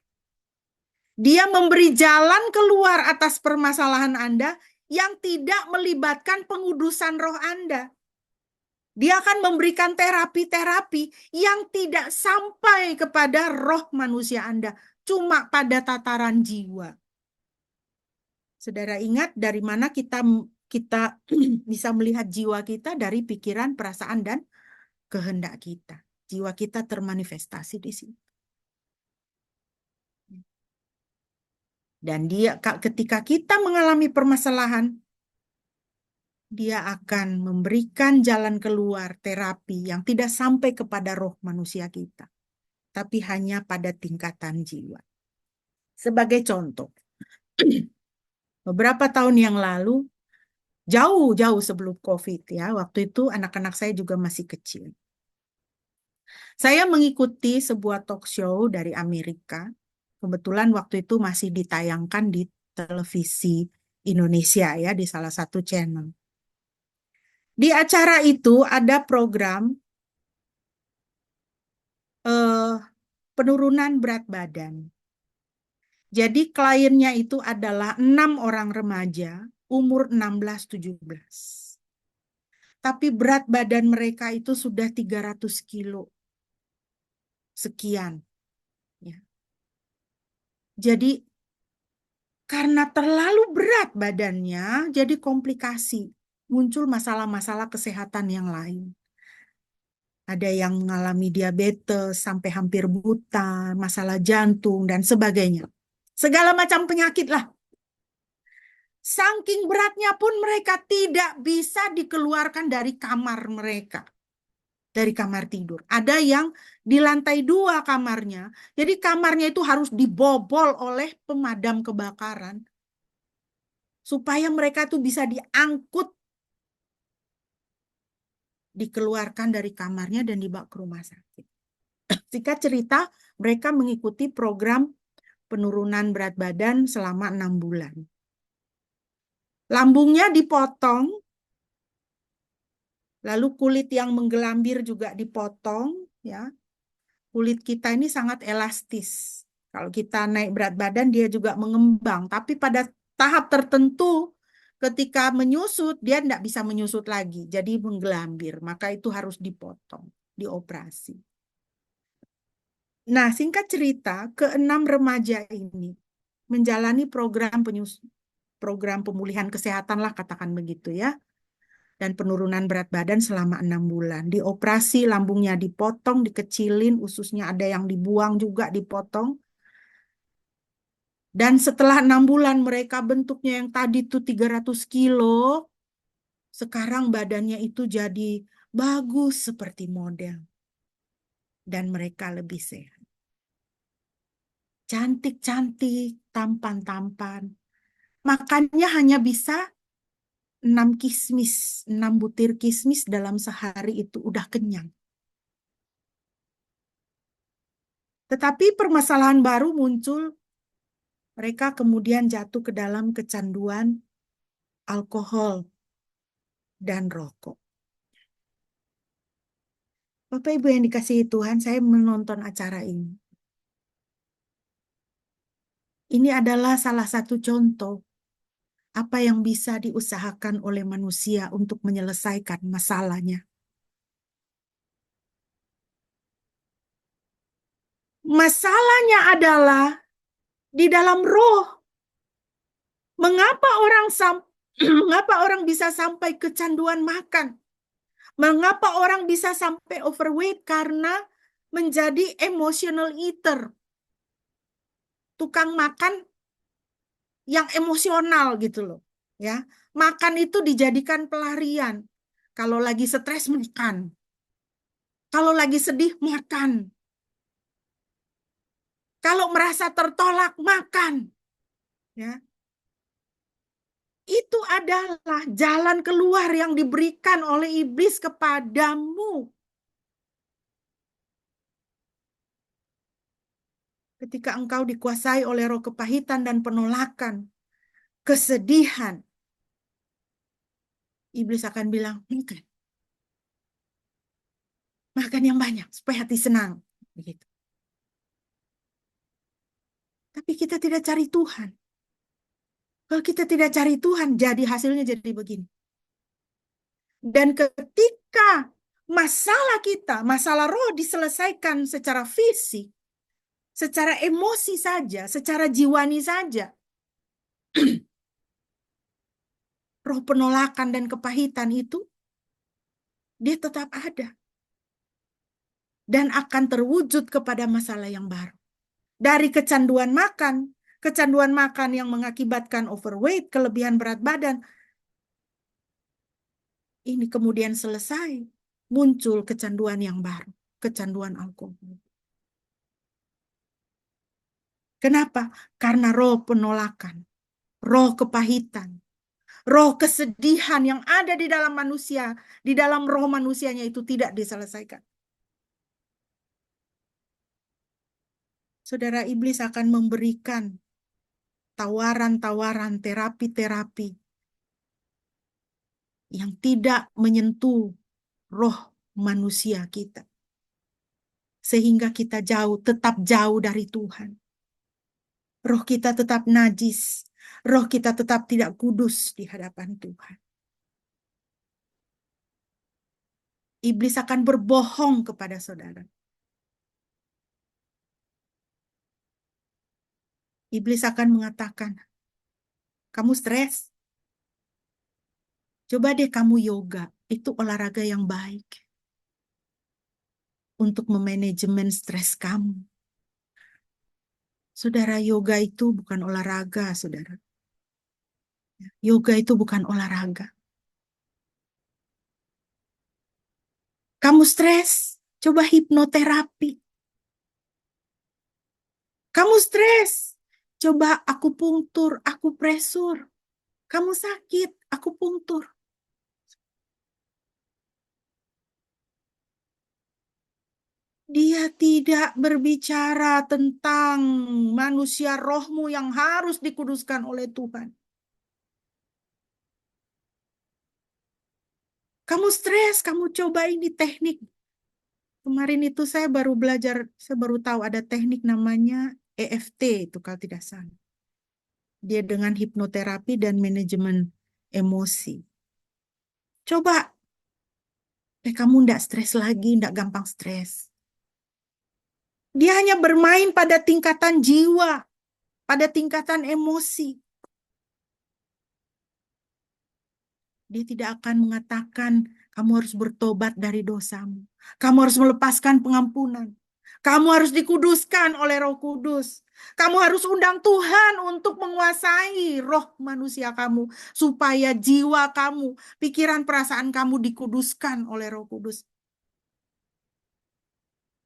Dia memberi jalan keluar atas permasalahan Anda yang tidak melibatkan pengudusan roh Anda. Dia akan memberikan terapi-terapi yang tidak sampai kepada roh manusia Anda, cuma pada tataran jiwa. Saudara ingat dari mana kita bisa melihat jiwa kita? Dari pikiran, perasaan, dan kehendak kita. Jiwa kita termanifestasi di sini. Dan ketika kita mengalami permasalahan, dia akan memberikan jalan keluar terapi yang tidak sampai kepada roh manusia kita, tapi hanya pada tingkatan jiwa. Sebagai contoh, beberapa tahun yang lalu, jauh-jauh sebelum COVID ya, waktu itu anak-anak saya juga masih kecil. Saya mengikuti sebuah talk show dari Amerika. Kebetulan waktu itu masih ditayangkan di televisi Indonesia ya, di salah satu channel. Di acara itu ada program penurunan berat badan. Jadi kliennya itu adalah 6 orang remaja umur 16-17. Tapi berat badan mereka itu sudah 300 kilo sekian. Ya. Jadi karena terlalu berat badannya, jadi komplikasi. Muncul masalah-masalah kesehatan yang lain. Ada yang mengalami diabetes sampai hampir buta, masalah jantung, dan sebagainya. Segala macam penyakit lah. Saking beratnya pun mereka tidak bisa dikeluarkan dari kamar mereka. Dari kamar tidur. Ada yang di lantai 2 kamarnya. Jadi kamarnya itu harus dibobol oleh pemadam kebakaran. Supaya mereka tuh bisa diangkut, dikeluarkan dari kamarnya dan dibawa ke rumah sakit. Singkat cerita, mereka mengikuti program penurunan berat badan selama 6 bulan. Lambungnya dipotong, lalu kulit yang menggelambir juga dipotong, ya. Kulit kita ini sangat elastis. Kalau kita naik berat badan, dia juga mengembang. Tapi pada tahap tertentu, ketika menyusut, dia tidak bisa menyusut lagi. Jadi menggelambir. Maka itu harus dipotong, dioperasi. Nah, singkat cerita, keenam remaja ini menjalani program pemulihan kesehatan lah, katakan begitu ya. Dan penurunan berat badan selama 6 bulan. Dioperasi, lambungnya dipotong, dikecilin, ususnya ada yang dibuang juga, dipotong. Dan setelah 6 bulan mereka bentuknya yang tadi tuh 300 kilo, sekarang badannya itu jadi bagus seperti model. Dan mereka lebih sehat. Cantik-cantik, tampan-tampan. Makannya hanya bisa 6 kismis, 6 butir kismis dalam sehari itu udah kenyang. Tetapi permasalahan baru muncul, mereka kemudian jatuh ke dalam kecanduan alkohol dan rokok. Bapak Ibu yang dikasihi Tuhan, saya menonton acara ini. Ini adalah salah satu contoh apa yang bisa diusahakan oleh manusia untuk menyelesaikan masalahnya. Masalahnya adalah di dalam roh. Mengapa orang bisa sampai kecanduan makan? Mengapa orang bisa sampai overweight? Karena menjadi emotional eater. Tukang makan yang emosional gitu loh. Ya, makan itu dijadikan pelarian. Kalau lagi stres makan. Kalau lagi sedih makan. Kalau merasa tertolak makan. Ya. Itu adalah jalan keluar yang diberikan oleh iblis kepadamu. Ketika engkau dikuasai oleh roh kepahitan dan penolakan, kesedihan, iblis akan bilang, makan. Makan yang banyak supaya hati senang. Begitu. Tapi kita tidak cari Tuhan. Kalau kita tidak cari Tuhan, jadi hasilnya jadi begini. Dan ketika masalah kita, masalah roh diselesaikan secara fisik, secara emosi saja, secara jiwani saja, roh penolakan dan kepahitan itu, dia tetap ada. Dan akan terwujud kepada masalah yang baru. Dari kecanduan makan yang mengakibatkan overweight, kelebihan berat badan, ini kemudian selesai, muncul kecanduan yang baru, kecanduan alkohol. Kenapa? Karena roh penolakan, roh kepahitan, roh kesedihan yang ada di dalam manusia, di dalam roh manusianya itu tidak diselesaikan. Saudara, iblis akan memberikan tawaran-tawaran terapi-terapi yang tidak menyentuh roh manusia kita. Sehingga kita tetap jauh dari Tuhan. Roh kita tetap najis. Roh kita tetap tidak kudus di hadapan Tuhan. Iblis akan berbohong kepada saudara. Iblis akan mengatakan, kamu stres? Coba deh kamu yoga. Itu olahraga yang baik. untuk memanajemen stres kamu. Saudara, yoga itu bukan olahraga, saudara. Yoga itu bukan olahraga. Kamu stres, coba hipnoterapi. Kamu stres, coba akupunktur, akupresur. Kamu sakit, akupunktur. Dia tidak berbicara tentang manusia rohmu yang harus dikuduskan oleh Tuhan. Kamu stres, kamu coba ini teknik. Kemarin itu saya baru belajar, saya baru tahu ada teknik namanya EFT itu kalau tidak salah. Dia dengan hipnoterapi dan manajemen emosi. Coba, kamu tidak stres lagi, tidak gampang stres. Dia hanya bermain pada tingkatan jiwa, pada tingkatan emosi. Dia tidak akan mengatakan kamu harus bertobat dari dosamu. Kamu harus melepaskan pengampunan. Kamu harus dikuduskan oleh Roh Kudus. Kamu harus undang Tuhan untuk menguasai roh manusia kamu. Supaya jiwa kamu, pikiran perasaan kamu dikuduskan oleh Roh Kudus.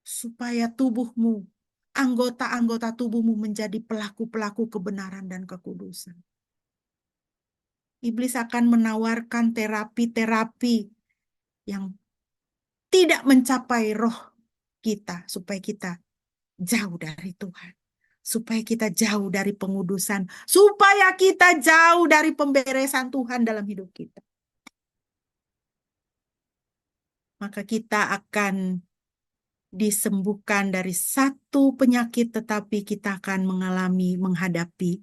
Supaya tubuhmu, anggota-anggota tubuhmu menjadi pelaku-pelaku kebenaran dan kekudusan. Iblis akan menawarkan terapi-terapi yang tidak mencapai roh kita, supaya kita jauh dari Tuhan, supaya kita jauh dari pengudusan, supaya kita jauh dari pemberesan Tuhan dalam hidup kita. Maka kita akan disembuhkan dari satu penyakit, tetapi kita akan menghadapi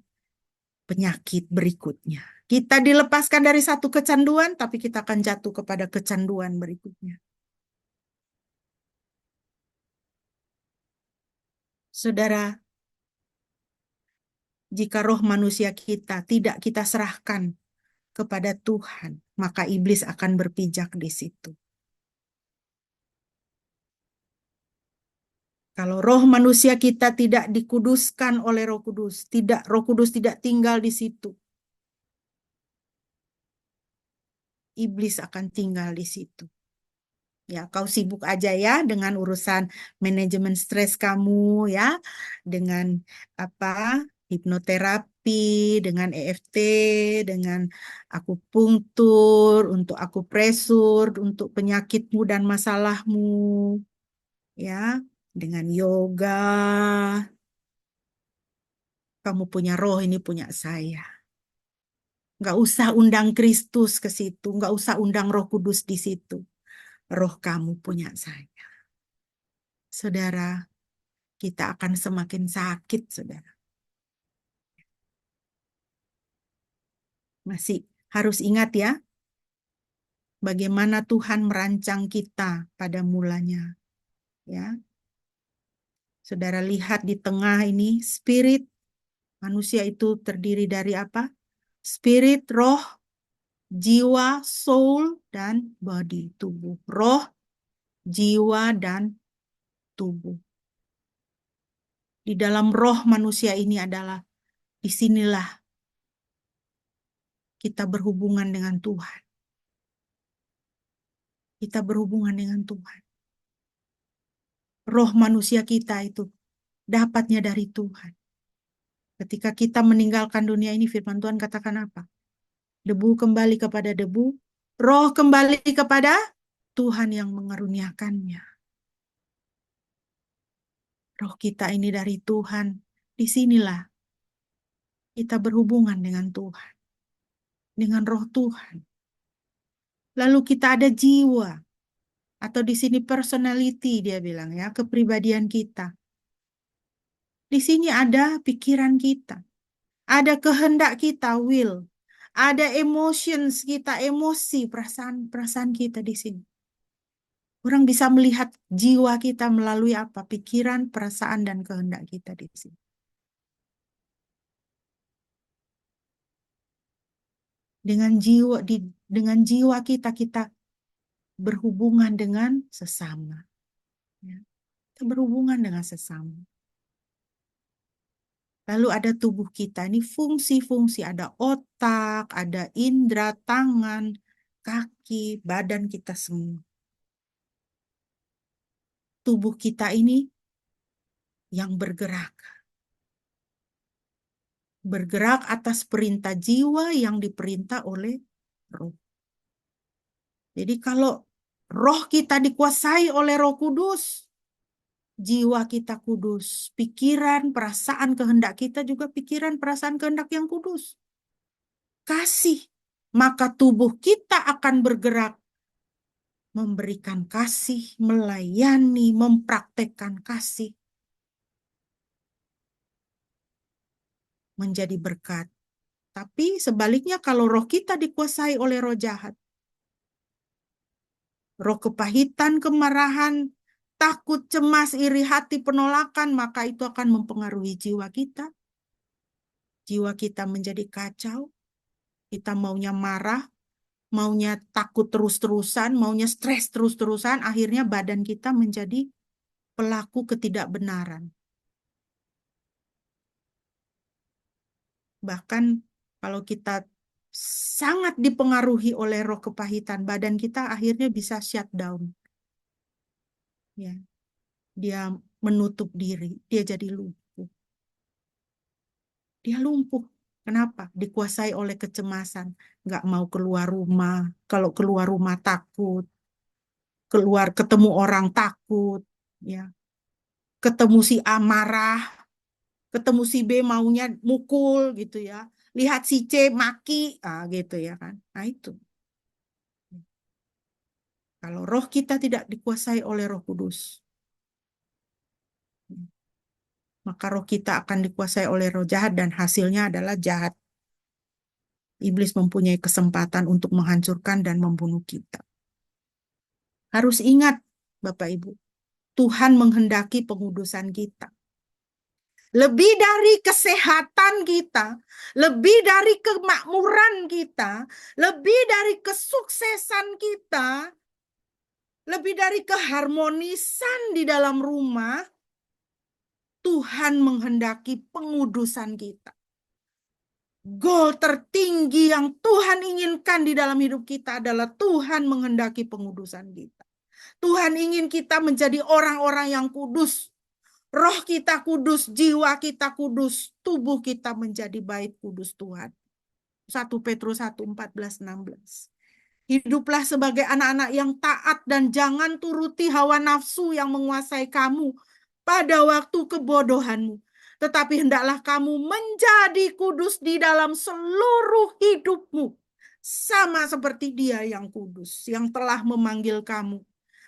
penyakit berikutnya. Kita dilepaskan dari satu kecanduan, tapi kita akan jatuh kepada kecanduan berikutnya. Saudara, jika roh manusia kita tidak kita serahkan kepada Tuhan, maka iblis akan berpijak di situ. Kalau roh manusia kita tidak dikuduskan oleh Roh Kudus, Roh Kudus tidak tinggal di situ, iblis akan tinggal di situ. Ya, kau sibuk aja ya dengan urusan manajemen stres kamu ya, dengan apa? Hipnoterapi, dengan EFT, dengan akupunktur, untuk akupresur, untuk penyakitmu dan masalahmu. Ya, dengan yoga. Kamu punya roh, ini punya saya. Nggak usah undang Kristus ke situ, nggak usah undang Roh Kudus di situ. Roh kamu punya saya. Saudara, kita akan semakin sakit, saudara. Masih harus ingat ya, bagaimana Tuhan merancang kita pada mulanya. Ya, saudara lihat di tengah ini, spirit manusia itu terdiri dari apa? Spirit, roh, jiwa, soul, dan body, tubuh. Roh, jiwa, dan tubuh. Di dalam roh manusia ini adalah, disinilah kita berhubungan dengan Tuhan. Kita berhubungan dengan Tuhan. Roh manusia kita itu dapatnya dari Tuhan. Ketika kita meninggalkan dunia ini, firman Tuhan katakan apa? Debu kembali kepada debu, roh kembali kepada Tuhan yang mengaruniakannya. Roh kita ini dari Tuhan. Disinilah kita berhubungan dengan Tuhan. Dengan roh Tuhan. Lalu kita ada jiwa. Atau di sini personality dia bilang ya, kepribadian kita. Di sini ada pikiran kita. Ada kehendak kita, will. Ada emotions kita, emosi, perasaan kita di sini. Orang bisa melihat jiwa kita melalui apa? Pikiran, perasaan, dan kehendak kita di sini. Dengan jiwa kita berhubungan dengan sesama. Ya. Kita berhubungan dengan sesama. Lalu ada tubuh kita, ini fungsi-fungsi, ada otak, ada indera, tangan, kaki, badan kita semua. Tubuh kita ini yang bergerak. Bergerak atas perintah jiwa yang diperintah oleh roh. Jadi kalau roh kita dikuasai oleh Roh Kudus, jiwa kita kudus, pikiran, perasaan, kehendak kita juga pikiran, perasaan, kehendak yang kudus. Kasih, maka tubuh kita akan bergerak memberikan kasih, melayani, mempraktekkan kasih, menjadi berkat. Tapi sebaliknya kalau roh kita dikuasai oleh roh jahat, roh kepahitan, kemarahan, takut, cemas, iri hati, penolakan, maka itu akan mempengaruhi jiwa kita. Jiwa kita menjadi kacau, kita maunya marah, maunya takut terus-terusan, maunya stres terus-terusan, akhirnya badan kita menjadi pelaku ketidakbenaran. Bahkan kalau kita sangat dipengaruhi oleh roh kepahitan, badan kita akhirnya bisa shutdown. Ya, dia menutup diri, dia jadi lumpuh. Dia lumpuh. Kenapa? Dikuasai oleh kecemasan. Nggak mau keluar rumah. Kalau keluar rumah takut. Keluar ketemu orang takut. Ya. Ketemu si A marah. Ketemu si B maunya mukul gitu ya. Lihat si C maki. Gitu ya kan. Nah itu. Kalau roh kita tidak dikuasai oleh Roh Kudus, maka roh kita akan dikuasai oleh roh jahat dan hasilnya adalah jahat. Iblis mempunyai kesempatan untuk menghancurkan dan membunuh kita. Harus ingat, Bapak Ibu, Tuhan menghendaki pengudusan kita. Lebih dari kesehatan kita, lebih dari kemakmuran kita, lebih dari kesuksesan kita, lebih dari keharmonisan di dalam rumah, Tuhan menghendaki pengudusan kita. Goal tertinggi yang Tuhan inginkan di dalam hidup kita adalah Tuhan menghendaki pengudusan kita. Tuhan ingin kita menjadi orang-orang yang kudus. Roh kita kudus, jiwa kita kudus, tubuh kita menjadi bait kudus Tuhan. 1 Petrus 1, 14, 16. Hiduplah sebagai anak-anak yang taat dan jangan turuti hawa nafsu yang menguasai kamu pada waktu kebodohanmu. Tetapi hendaklah kamu menjadi kudus di dalam seluruh hidupmu. Sama seperti Dia yang kudus, yang telah memanggil kamu.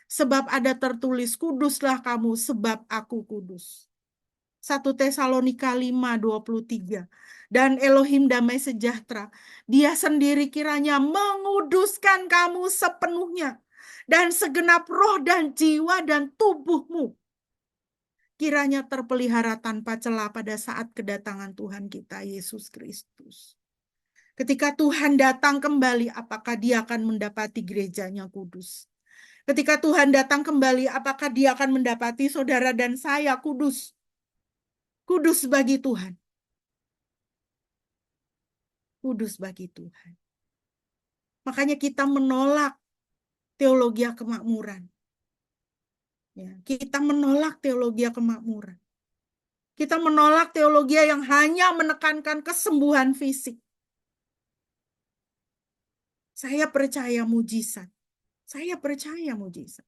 Sebab ada tertulis, kuduslah kamu sebab aku kudus. 1 Tesalonika 5:23. Dan Elohim damai sejahtera, Dia sendiri kiranya menguduskan kamu sepenuhnya. Dan segenap roh dan jiwa dan tubuhmu kiranya terpelihara tanpa celah pada saat kedatangan Tuhan kita Yesus Kristus. Ketika Tuhan datang kembali, apakah Dia akan mendapati gerejanya kudus? Ketika Tuhan datang kembali, apakah Dia akan mendapati saudara dan saya kudus? Kudus bagi Tuhan. Kudus bagi Tuhan. Makanya kita menolak teologi kemakmuran. Ya, kita menolak teologi kemakmuran. Kita menolak teologi yang hanya menekankan kesembuhan fisik. Saya percaya mujizat. Saya percaya mujizat.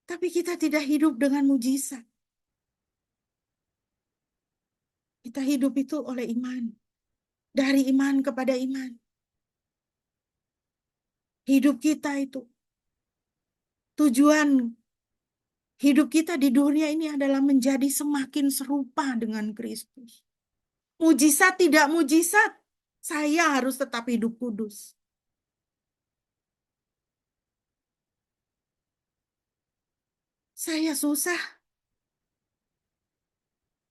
Tapi kita tidak hidup dengan mujizat. Kita hidup itu oleh iman. Dari iman kepada iman. Hidup kita itu. Tujuan hidup kita di dunia ini adalah menjadi semakin serupa dengan Kristus. Mujizat tidak mujizat, saya harus tetap hidup kudus. Saya susah.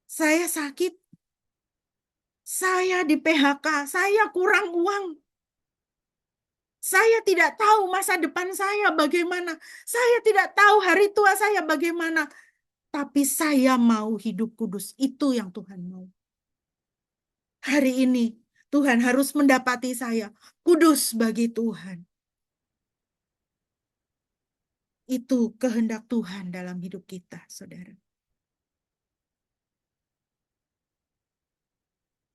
Saya sakit. Saya di PHK. Saya kurang uang. Saya tidak tahu masa depan saya bagaimana. Saya tidak tahu hari tua saya bagaimana. Tapi saya mau hidup kudus. Itu yang Tuhan mau. Hari ini Tuhan harus mendapati saya kudus bagi Tuhan. Itu kehendak Tuhan dalam hidup kita, saudara.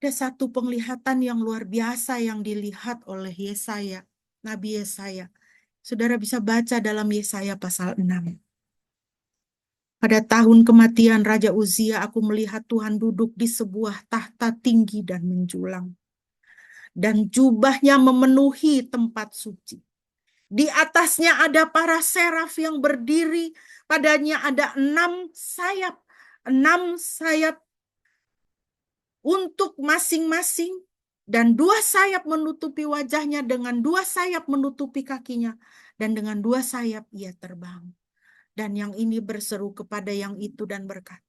Ada satu penglihatan yang luar biasa yang dilihat oleh Yesaya, Nabi Yesaya. Saudara bisa baca dalam Yesaya pasal 6. Pada tahun kematian Raja Uzia, aku melihat Tuhan duduk di sebuah tahta tinggi dan menjulang. Dan jubahnya memenuhi tempat suci. Di atasnya ada para seraf yang berdiri. Padanya ada 6 sayap. 6 sayap untuk masing-masing. Dan 2 sayap menutupi wajahnya, dengan 2 sayap menutupi kakinya. Dan dengan 2 sayap ia terbang. Dan yang ini berseru kepada yang itu dan berkata,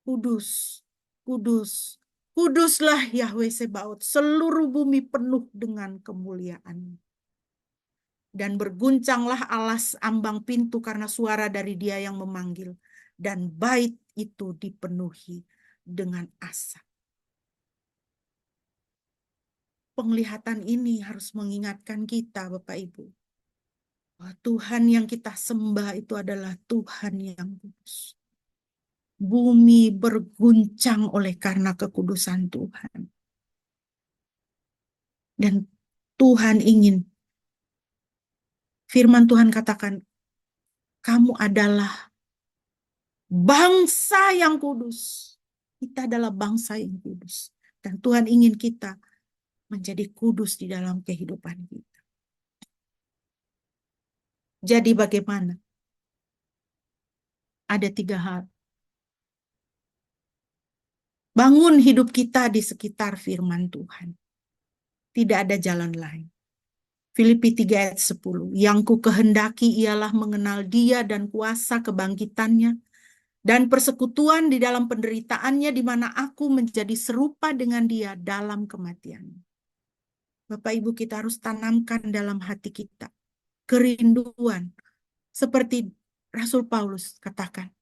Kudus, kudus, kuduslah Yahweh Sebaot, seluruh bumi penuh dengan kemuliaan. Dan berguncanglah alas ambang pintu karena suara dari Dia yang memanggil. Dan bait itu dipenuhi dengan asap. Penglihatan ini harus mengingatkan kita, Bapak Ibu, bahwa Tuhan yang kita sembah itu adalah Tuhan yang kudus. Bumi berguncang oleh karena kekudusan Tuhan. Dan Tuhan ingin, firman Tuhan katakan, kamu adalah bangsa yang kudus. Kita adalah bangsa yang kudus. Dan Tuhan ingin kita menjadi kudus di dalam kehidupan kita. Jadi bagaimana? Ada 3 hal. Bangun hidup kita di sekitar firman Tuhan. Tidak ada jalan lain. Filipi 3 ayat 10. Yang ku kehendaki ialah mengenal Dia dan kuasa kebangkitannya dan persekutuan di dalam penderitaannya, di mana aku menjadi serupa dengan Dia dalam kematiannya. Bapak Ibu, kita harus tanamkan dalam hati kita kerinduan. Seperti Rasul Paulus katakan,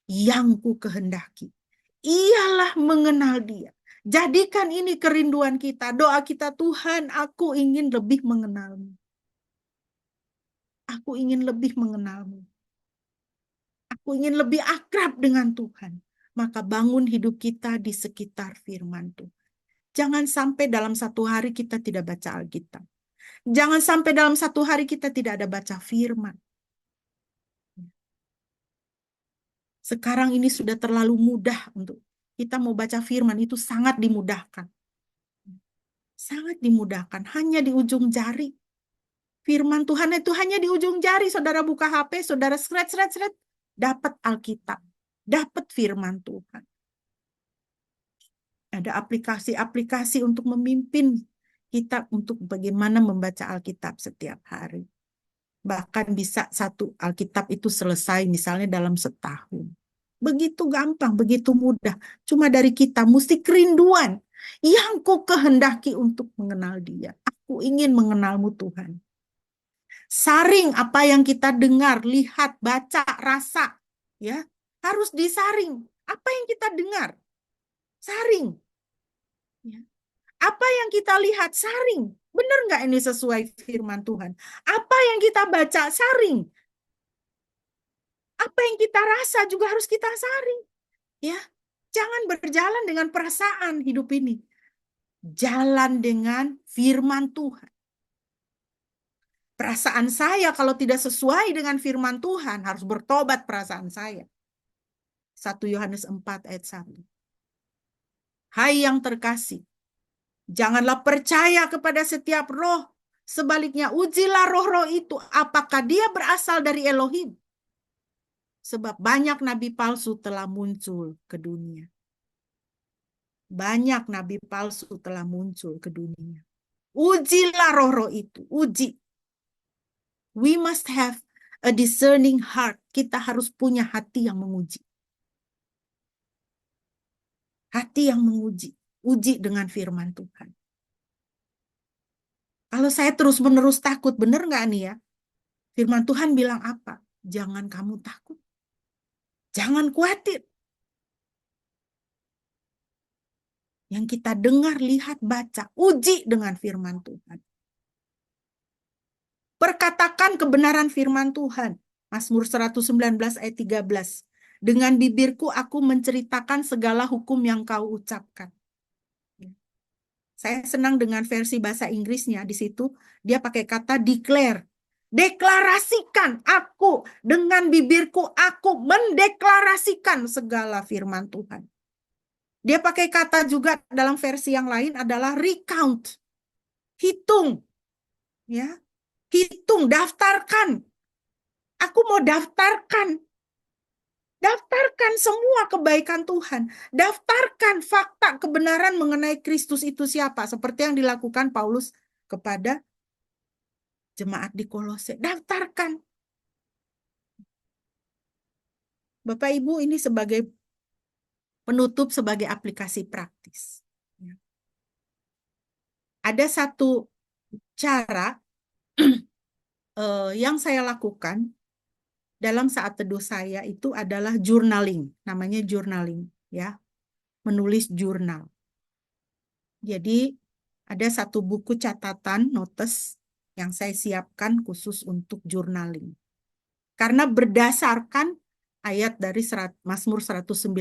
yang ku kehendaki ialah mengenal Dia. Jadikan ini kerinduan kita. Doa kita, Tuhan, aku ingin lebih mengenal-Mu. Aku ingin lebih mengenal-Mu. Aku ingin lebih akrab dengan Tuhan. Maka bangun hidup kita di sekitar firman Tuhan. Jangan sampai dalam satu hari kita tidak baca Alkitab. Jangan sampai dalam satu hari kita tidak ada baca firman. Sekarang ini sudah terlalu mudah untuk kita mau baca firman, itu sangat dimudahkan. Sangat dimudahkan, hanya di ujung jari. Firman Tuhan itu hanya di ujung jari. Saudara buka HP, saudara seret, dapat Alkitab, dapat firman Tuhan. Ada aplikasi-aplikasi untuk memimpin kita untuk bagaimana membaca Alkitab setiap hari. Bahkan bisa satu Alkitab itu selesai misalnya dalam setahun. Begitu gampang, begitu mudah. Cuma dari kita mesti kerinduan. Yang ku kehendaki untuk mengenal Dia. Aku ingin mengenal-Mu Tuhan. Saring apa yang kita dengar, lihat, baca, rasa. Ya, harus disaring. Apa yang kita dengar? Saring. Ya. Apa yang kita lihat? Saring. Benar nggak ini sesuai firman Tuhan? Apa yang kita baca? Saring. Apa yang kita rasa juga harus kita saring. Ya, jangan berjalan dengan perasaan hidup ini. Jalan dengan firman Tuhan. Perasaan saya kalau tidak sesuai dengan firman Tuhan, harus bertobat perasaan saya. 1 Yohanes 4 ayat 1. Hai yang terkasih, janganlah percaya kepada setiap roh. Sebaliknya ujilah roh-roh itu, apakah dia berasal dari Elohim. Sebab banyak nabi palsu telah muncul ke dunia. Banyak nabi palsu telah muncul ke dunia. Ujilah roh-roh itu, uji. We must have a discerning heart. Kita harus punya hati yang menguji. Hati yang menguji. Uji dengan firman Tuhan. Kalau saya terus-menerus takut, bener nggak nih ya? Firman Tuhan bilang apa? Jangan kamu takut. Jangan khawatir. Yang kita dengar, lihat, baca, uji dengan firman Tuhan. Perkatakan kebenaran firman Tuhan. Mazmur 119 ayat 13. Dengan bibirku aku menceritakan segala hukum yang kau ucapkan. Saya senang dengan versi bahasa Inggrisnya. Di situ dia pakai kata declare. Deklarasikan aku, dengan bibirku aku mendeklarasikan segala firman Tuhan. Dia pakai kata juga dalam versi yang lain adalah recount. Hitung. Ya. Hitung, daftarkan. Aku mau daftarkan. Daftarkan semua kebaikan Tuhan. Daftarkan fakta kebenaran mengenai Kristus itu siapa. Seperti yang dilakukan Paulus kepada jemaat di Kolose. Daftarkan. Bapak Ibu, ini sebagai penutup, sebagai aplikasi praktis. Ada satu cara yang saya lakukan dalam saat teduh saya itu adalah journaling. Namanya journaling, ya. Menulis jurnal. Jadi ada satu buku catatan, notes, yang saya siapkan khusus untuk journaling. Karena berdasarkan ayat dari Mazmur 119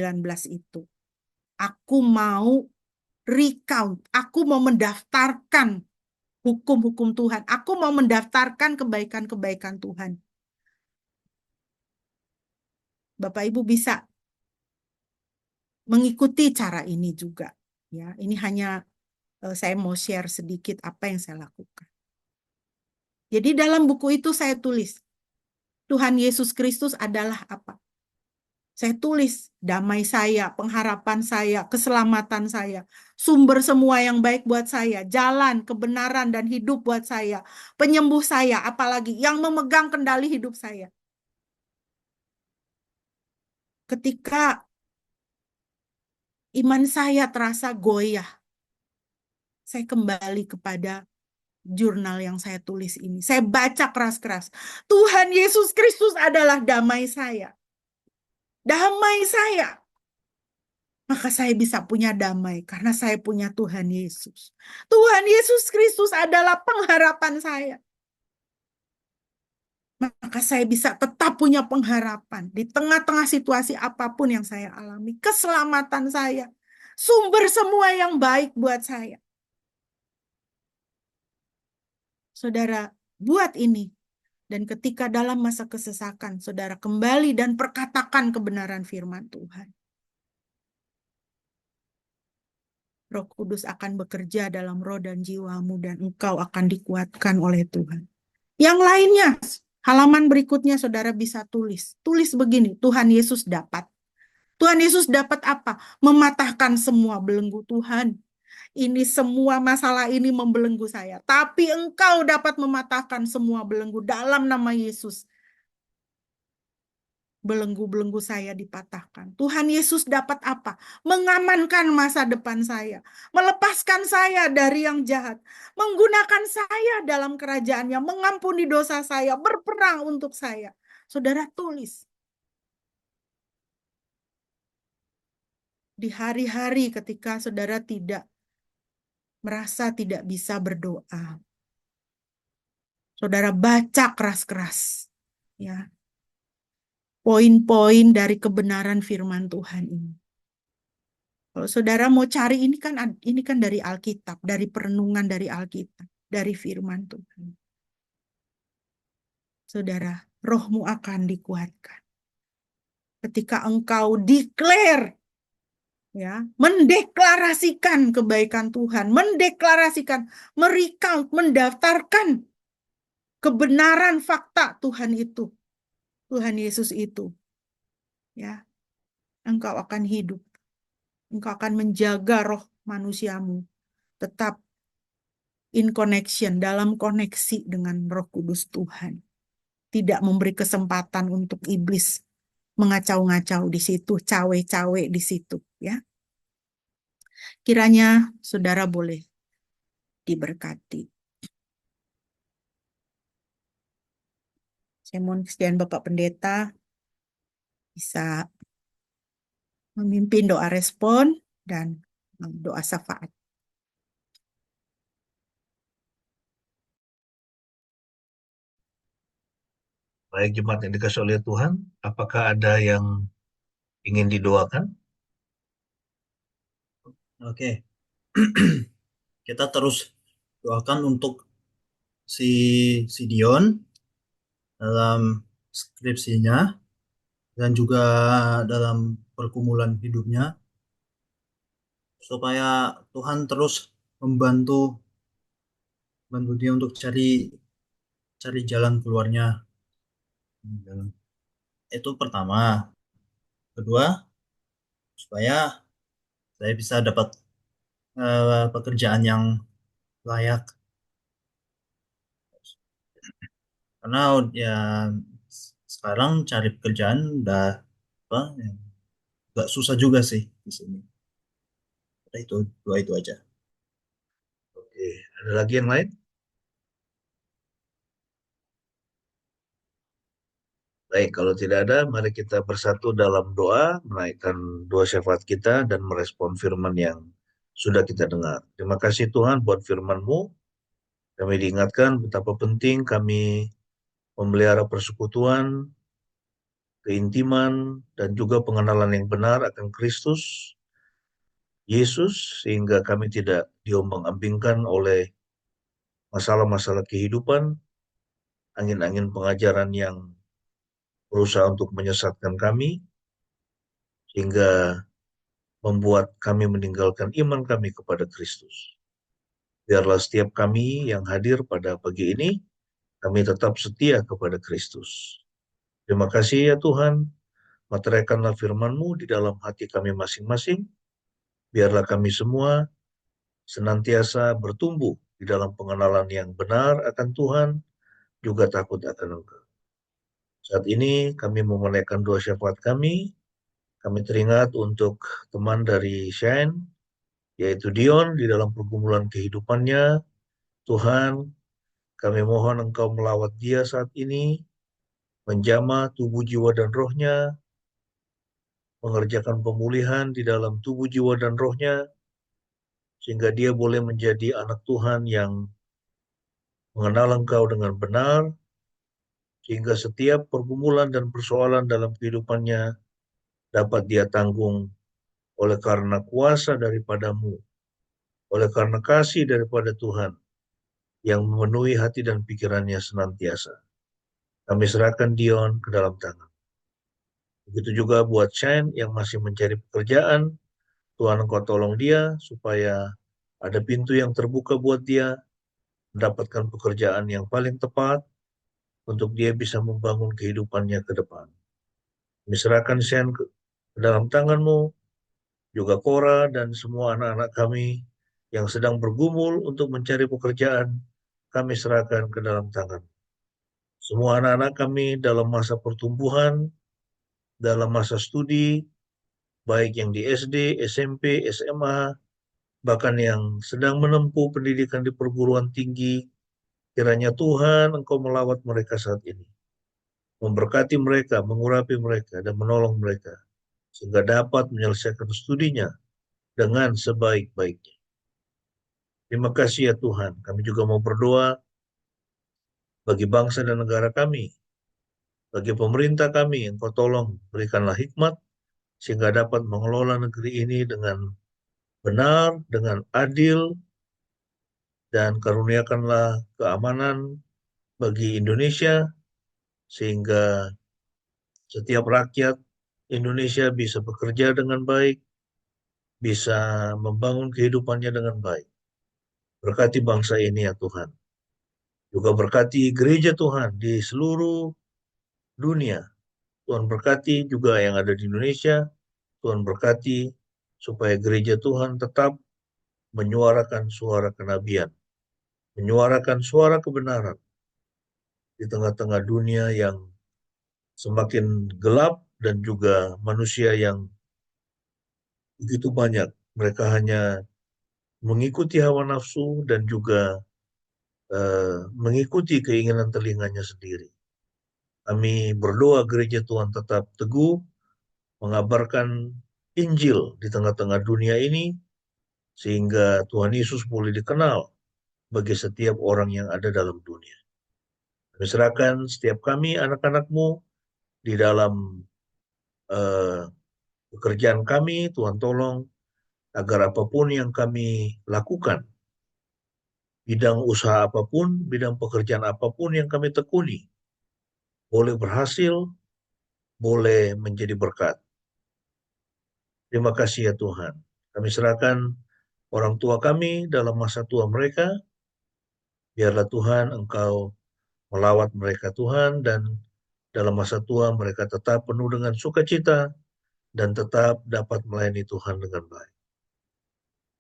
itu. Aku mau recount, aku mau mendaftarkan hukum-hukum Tuhan. Aku mau mendaftarkan kebaikan-kebaikan Tuhan. Bapak Ibu bisa mengikuti cara ini juga. Ya, ini hanya saya mau share sedikit apa yang saya lakukan. Jadi dalam buku itu saya tulis, Tuhan Yesus Kristus adalah apa? Saya tulis damai saya, pengharapan saya, keselamatan saya, sumber semua yang baik buat saya, jalan, kebenaran, dan hidup buat saya, penyembuh saya, apalagi yang memegang kendali hidup saya. Ketika iman saya terasa goyah, saya kembali kepada jurnal yang saya tulis ini. Saya baca keras-keras. Tuhan Yesus Kristus adalah damai saya. Damai saya. Maka saya bisa punya damai karena saya punya Tuhan Yesus. Tuhan Yesus Kristus adalah pengharapan saya. Maka saya bisa tetap punya pengharapan di tengah-tengah situasi apapun yang saya alami. Keselamatan saya. Sumber semua yang baik buat saya. Saudara, buat ini. Dan ketika dalam masa kesesakan, saudara kembali dan perkatakan kebenaran firman Tuhan. Roh Kudus akan bekerja dalam roh dan jiwamu dan engkau akan dikuatkan oleh Tuhan. Yang lainnya, halaman berikutnya saudara bisa tulis. Tulis begini, Tuhan Yesus dapat. Tuhan Yesus dapat apa? Mematahkan semua belenggu Tuhan. Ini semua masalah ini membelenggu saya. Tapi engkau dapat mematahkan semua belenggu dalam nama Yesus. Belenggu-belenggu saya dipatahkan. Tuhan Yesus dapat apa? Mengamankan masa depan saya. Melepaskan saya dari yang jahat. Menggunakan saya dalam kerajaannya. Mengampuni dosa saya. Berperang untuk saya. Saudara tulis. Di hari-hari ketika saudara merasa tidak bisa berdoa. Saudara baca keras-keras. Ya. Poin-poin dari kebenaran firman Tuhan ini. Kalau saudara mau cari ini kan dari Alkitab, dari perenungan dari Alkitab, dari firman Tuhan. Saudara, rohmu akan dikuatkan. Ketika engkau declare, ya, mendeklarasikan kebaikan Tuhan, mendeklarasikan, merecount, mendaftarkan kebenaran fakta Tuhan itu, Tuhan Yesus itu, ya, engkau akan hidup, engkau akan menjaga roh manusiamu tetap in connection, dalam koneksi dengan Roh Kudus Tuhan, tidak memberi kesempatan untuk iblis mengacau-ngacau di situ, cawe-cawe di situ, ya. Kiranya saudara boleh diberkati. Saya mohon kesediaan Bapak Pendeta bisa memimpin doa respon dan doa syafaat. Baik jemaat yang dikasih oleh Tuhan, apakah ada yang ingin didoakan? Oke, kita terus doakan untuk si Dion dalam skripsinya dan juga dalam pergumulan hidupnya, supaya Tuhan terus membantu dia untuk cari cari jalan keluarnya. Itu pertama. Kedua, supaya saya bisa dapat pekerjaan yang layak, karena ya sekarang cari pekerjaan udah apa ya, agak susah juga sih di sini. Udah itu dua itu aja. Oke, ada lagi yang lain? Baik, kalau tidak ada, mari kita bersatu dalam doa, menaikkan doa syafaat kita dan merespon firman yang sudah kita dengar. Terima kasih Tuhan buat firman-Mu. Kami diingatkan betapa penting kami memelihara persekutuan, keintiman, dan juga pengenalan yang benar akan Kristus, Yesus, sehingga kami tidak diombang-ambingkan oleh masalah-masalah kehidupan, angin-angin pengajaran yang berusaha untuk menyesatkan kami, sehingga membuat kami meninggalkan iman kami kepada Kristus. Biarlah setiap kami yang hadir pada pagi ini, kami tetap setia kepada Kristus. Terima kasih ya Tuhan, materaikanlah firman-Mu di dalam hati kami masing-masing, biarlah kami semua senantiasa bertumbuh di dalam pengenalan yang benar akan Tuhan, juga takut akan Engkau. Saat ini kami memenaikkan doa syafaat kami teringat untuk teman dari Shane, yaitu Dion, di dalam pergumulan kehidupannya. Tuhan, kami mohon Engkau melawat dia saat ini, menjamah tubuh, jiwa, dan rohnya, mengerjakan pemulihan di dalam tubuh, jiwa, dan rohnya, sehingga dia boleh menjadi anak Tuhan yang mengenal Engkau dengan benar, sehingga setiap pergumulan dan persoalan dalam kehidupannya dapat dia tanggung oleh karena kuasa daripadamu, oleh karena kasih daripada Tuhan yang memenuhi hati dan pikirannya senantiasa. Kami serahkan Dion ke dalam tangan. Begitu juga buat Shane yang masih mencari pekerjaan, Tuhan Engkau tolong dia supaya ada pintu yang terbuka buat dia, mendapatkan pekerjaan yang paling tepat untuk dia bisa membangun kehidupannya ke depan. Kami serahkan Shane ke dalam tangan-Mu, juga Cora dan semua anak-anak kami yang sedang bergumul untuk mencari pekerjaan, kami serahkan ke dalam tangan. Semua anak-anak kami dalam masa pertumbuhan, dalam masa studi, baik yang di SD, SMP, SMA, bahkan yang sedang menempuh pendidikan di perguruan tinggi, kiranya Tuhan Engkau melawat mereka saat ini, memberkati mereka, mengurapi mereka, dan menolong mereka, sehingga dapat menyelesaikan studinya dengan sebaik-baiknya. Terima kasih ya Tuhan. Kami juga mau berdoa bagi bangsa dan negara kami, bagi pemerintah kami, Engkau tolong berikanlah hikmat, sehingga dapat mengelola negeri ini dengan benar, dengan adil, dan karuniakanlah keamanan bagi Indonesia, sehingga setiap rakyat Indonesia bisa bekerja dengan baik, bisa membangun kehidupannya dengan baik. Berkati bangsa ini ya Tuhan. Juga berkati gereja Tuhan di seluruh dunia. Tuhan berkati juga yang ada di Indonesia. Tuhan berkati supaya gereja Tuhan tetap menyuarakan suara kenabian, menyuarakan suara kebenaran di tengah-tengah dunia yang semakin gelap dan juga manusia yang begitu banyak. Mereka hanya mengikuti hawa nafsu dan juga mengikuti keinginan telinganya sendiri. Kami berdoa gereja Tuhan tetap teguh mengabarkan Injil di tengah-tengah dunia ini, sehingga Tuhan Yesus boleh dikenal bagi setiap orang yang ada dalam dunia. Kami serahkan setiap kami, anak-anak-Mu, di dalam pekerjaan kami. Tuhan tolong agar apapun yang kami lakukan, bidang usaha apapun, bidang pekerjaan apapun yang kami tekuni, boleh berhasil, boleh menjadi berkat. Terima kasih ya Tuhan. Kami serahkan orang tua kami dalam masa tua mereka. Biarlah Tuhan Engkau melawat mereka Tuhan, dan dalam masa tua mereka tetap penuh dengan sukacita dan tetap dapat melayani Tuhan dengan baik.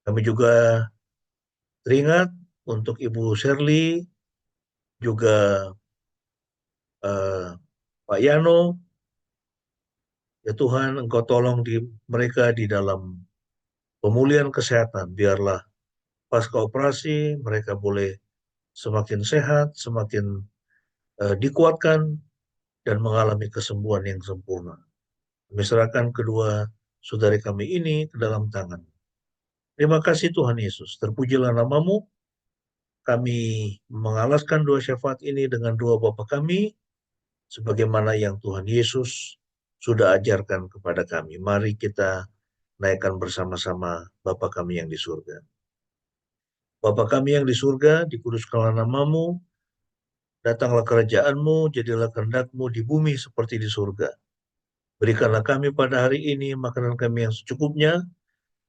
Kami juga teringat untuk Ibu Shirley, juga Pak Yano. Ya Tuhan, Engkau tolong mereka di dalam pemulihan kesehatan. Biarlah pasca operasi mereka boleh semakin sehat, semakin dikuatkan, dan mengalami kesembuhan yang sempurna. Kami serahkan kedua saudari kami ini ke dalam tangan. Terima kasih Tuhan Yesus. Terpujilah nama-Mu. Kami mengalaskan doa syafaat ini dengan doa Bapa kami, sebagaimana yang Tuhan Yesus sudah ajarkan kepada kami. Mari kita naikkan bersama-sama Bapa kami yang di surga. Bapa kami yang di surga, dikuduskanlah nama-Mu, datanglah kerajaan-Mu, jadilah kehendak-Mu di bumi seperti di surga. Berikanlah kami pada hari ini makanan kami yang secukupnya,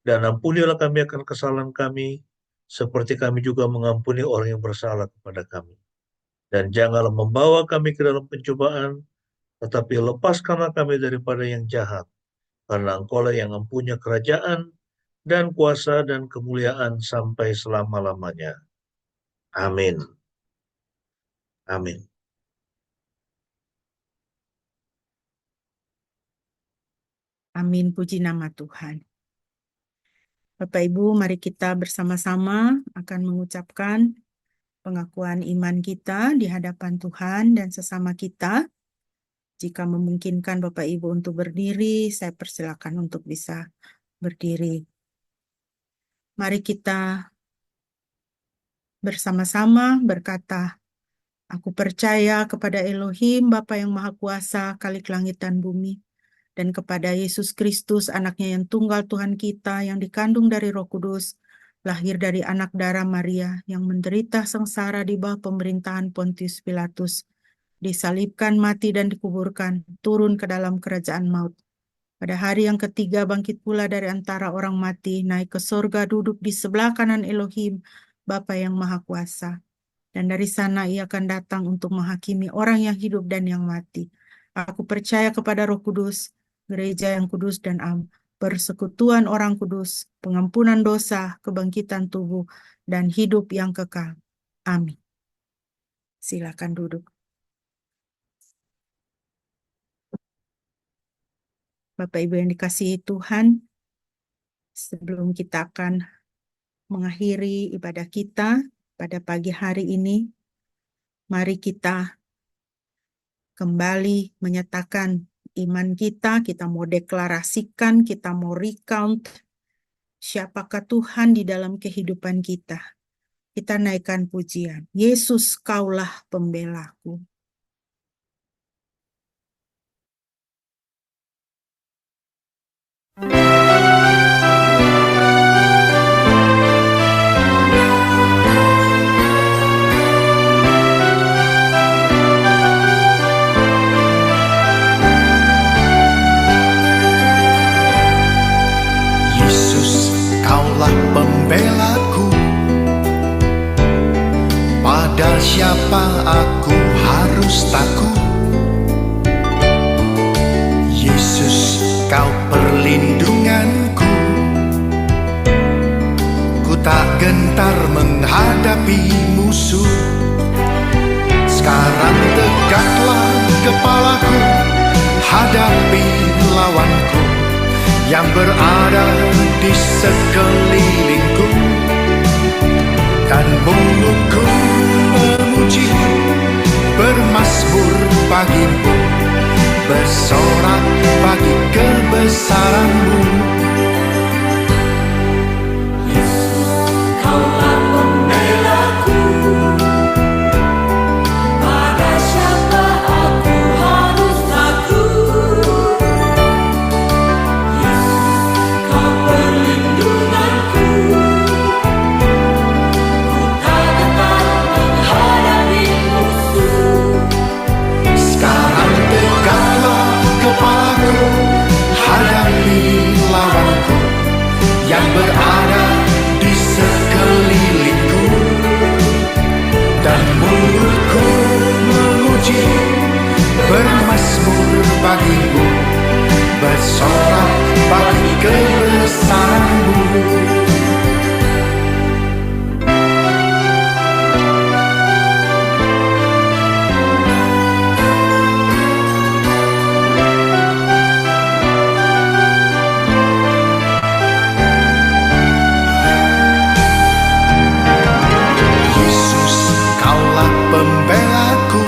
dan ampunilah kami akan kesalahan kami, seperti kami juga mengampuni orang yang bersalah kepada kami. Dan janganlah membawa kami ke dalam pencobaan, tetapi lepaskanlah kami daripada yang jahat, karena Engkau-lah yang mempunyai kerajaan dan kuasa dan kemuliaan sampai selama-lamanya. Amin. Amin. Amin, puji nama Tuhan. Bapak Ibu, mari kita bersama-sama akan mengucapkan pengakuan iman kita di hadapan Tuhan dan sesama kita. Jika memungkinkan Bapak Ibu untuk berdiri, saya persilakan untuk bisa berdiri. Mari kita bersama-sama berkata, aku percaya kepada Elohim, Bapa yang Maha Kuasa, Khalik langit dan bumi, dan kepada Yesus Kristus, anaknya yang tunggal Tuhan kita, yang dikandung dari Roh Kudus, lahir dari anak darah Maria, yang menderita sengsara di bawah pemerintahan Pontius Pilatus, disalibkan, mati, dan dikuburkan, turun ke dalam kerajaan maut. Pada hari yang ketiga bangkit pula dari antara orang mati, naik ke sorga, duduk di sebelah kanan Elohim, Bapa yang Maha Kuasa. Dan dari sana ia akan datang untuk menghakimi orang yang hidup dan yang mati. Aku percaya kepada Roh Kudus, gereja yang kudus dan am, persekutuan orang kudus, pengampunan dosa, kebangkitan tubuh, dan hidup yang kekal. Amin. Silakan duduk. Bapak Ibu yang dikasihi Tuhan, sebelum kita akan mengakhiri ibadah kita pada pagi hari ini, mari kita kembali menyatakan iman kita mau deklarasikan, kita mau recount siapakah Tuhan di dalam kehidupan kita. Kita naikkan pujian, Yesus Kaulah pembelaku. Pembelaku, pada siapa aku harus takut? Yesus, Kau perlindunganku, ku tak gentar menghadapi musuh. Sekarang tegaklah kepalaku, hadapi lawanku yang berada di sekelilingku, dan mulutku memuji, bermasmur bagimu. bersorak bagi kebesaran-Mu. Kaulah pembelaku, pada siapa aku harus takut. Yesus, Kau perlindunganku, ku tak gentar menghadapi musuh. Sekarang tegaklah kepalaku, hadapi lawanku yang berada di sekelilingku, dan mulutku memuji, bermazmur bagimu, bersorak bagi kebesaran-Mu. Yesus, Kaulah pembelaku,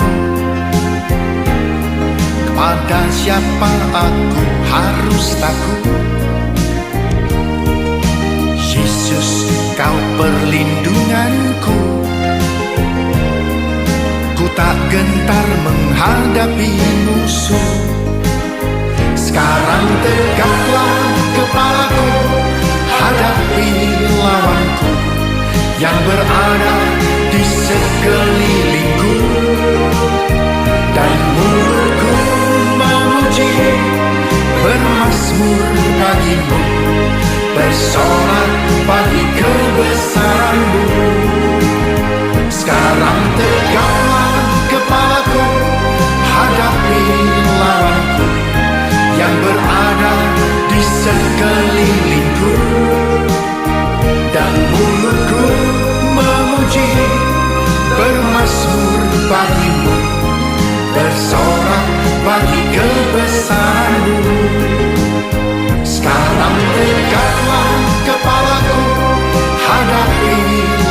kepada siapa aku harus takut. Yesus, Kau perlindunganku, ku tak gentar menghadapi musuh. Sekarang tegaklah kepalaku, hadapi lawanku yang berada di sekelilingku, dan mulutku memuji, bermazmur bagimu, bersorak bagi kebesaran-Mu. Sekarang tegaklah kepalaku, hadapi lawanku yang berada di sekelilingku, dan mulutku memuji, bermazmur bagimu, bersorak bagi kebesaran-Mu. Sekarang tegaklah kepalaku, hadapi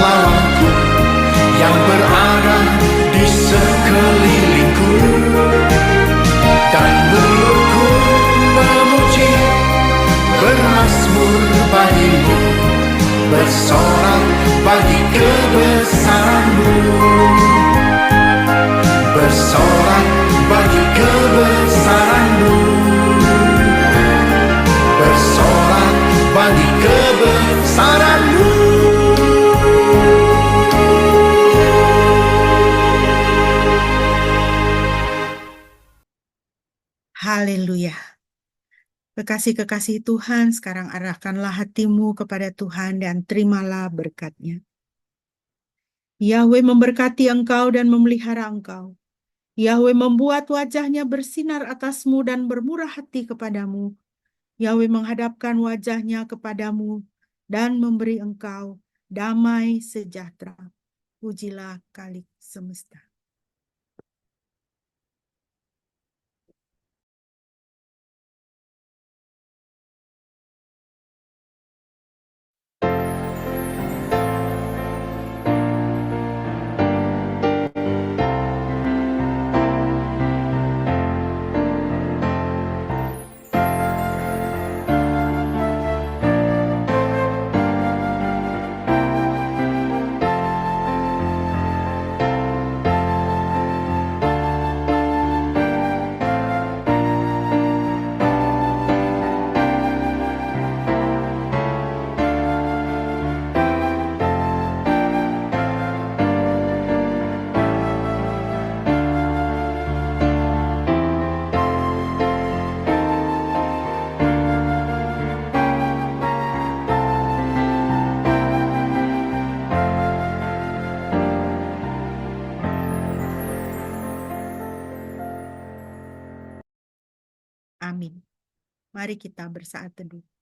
lawanku yang berada di sekelilingku, dan mulutku memuji, bermazmur bagimu, bersorak bagi kebesaran-Mu, bersorak bagi kebesaran-Mu, bersorak bagi kebesaran-Mu. Haleluya. Kekasih-kekasih Tuhan, sekarang arahkanlah hatimu kepada Tuhan dan terimalah berkat-Nya. Yahweh memberkati engkau dan memelihara engkau. Yahweh membuat wajah-Nya bersinar atasmu dan bermurah hati kepadamu. Yahweh menghadapkan wajah-Nya kepadamu dan memberi engkau damai sejahtera. Pujilah Khalik semesta. Amin. Mari kita bersaat teduh.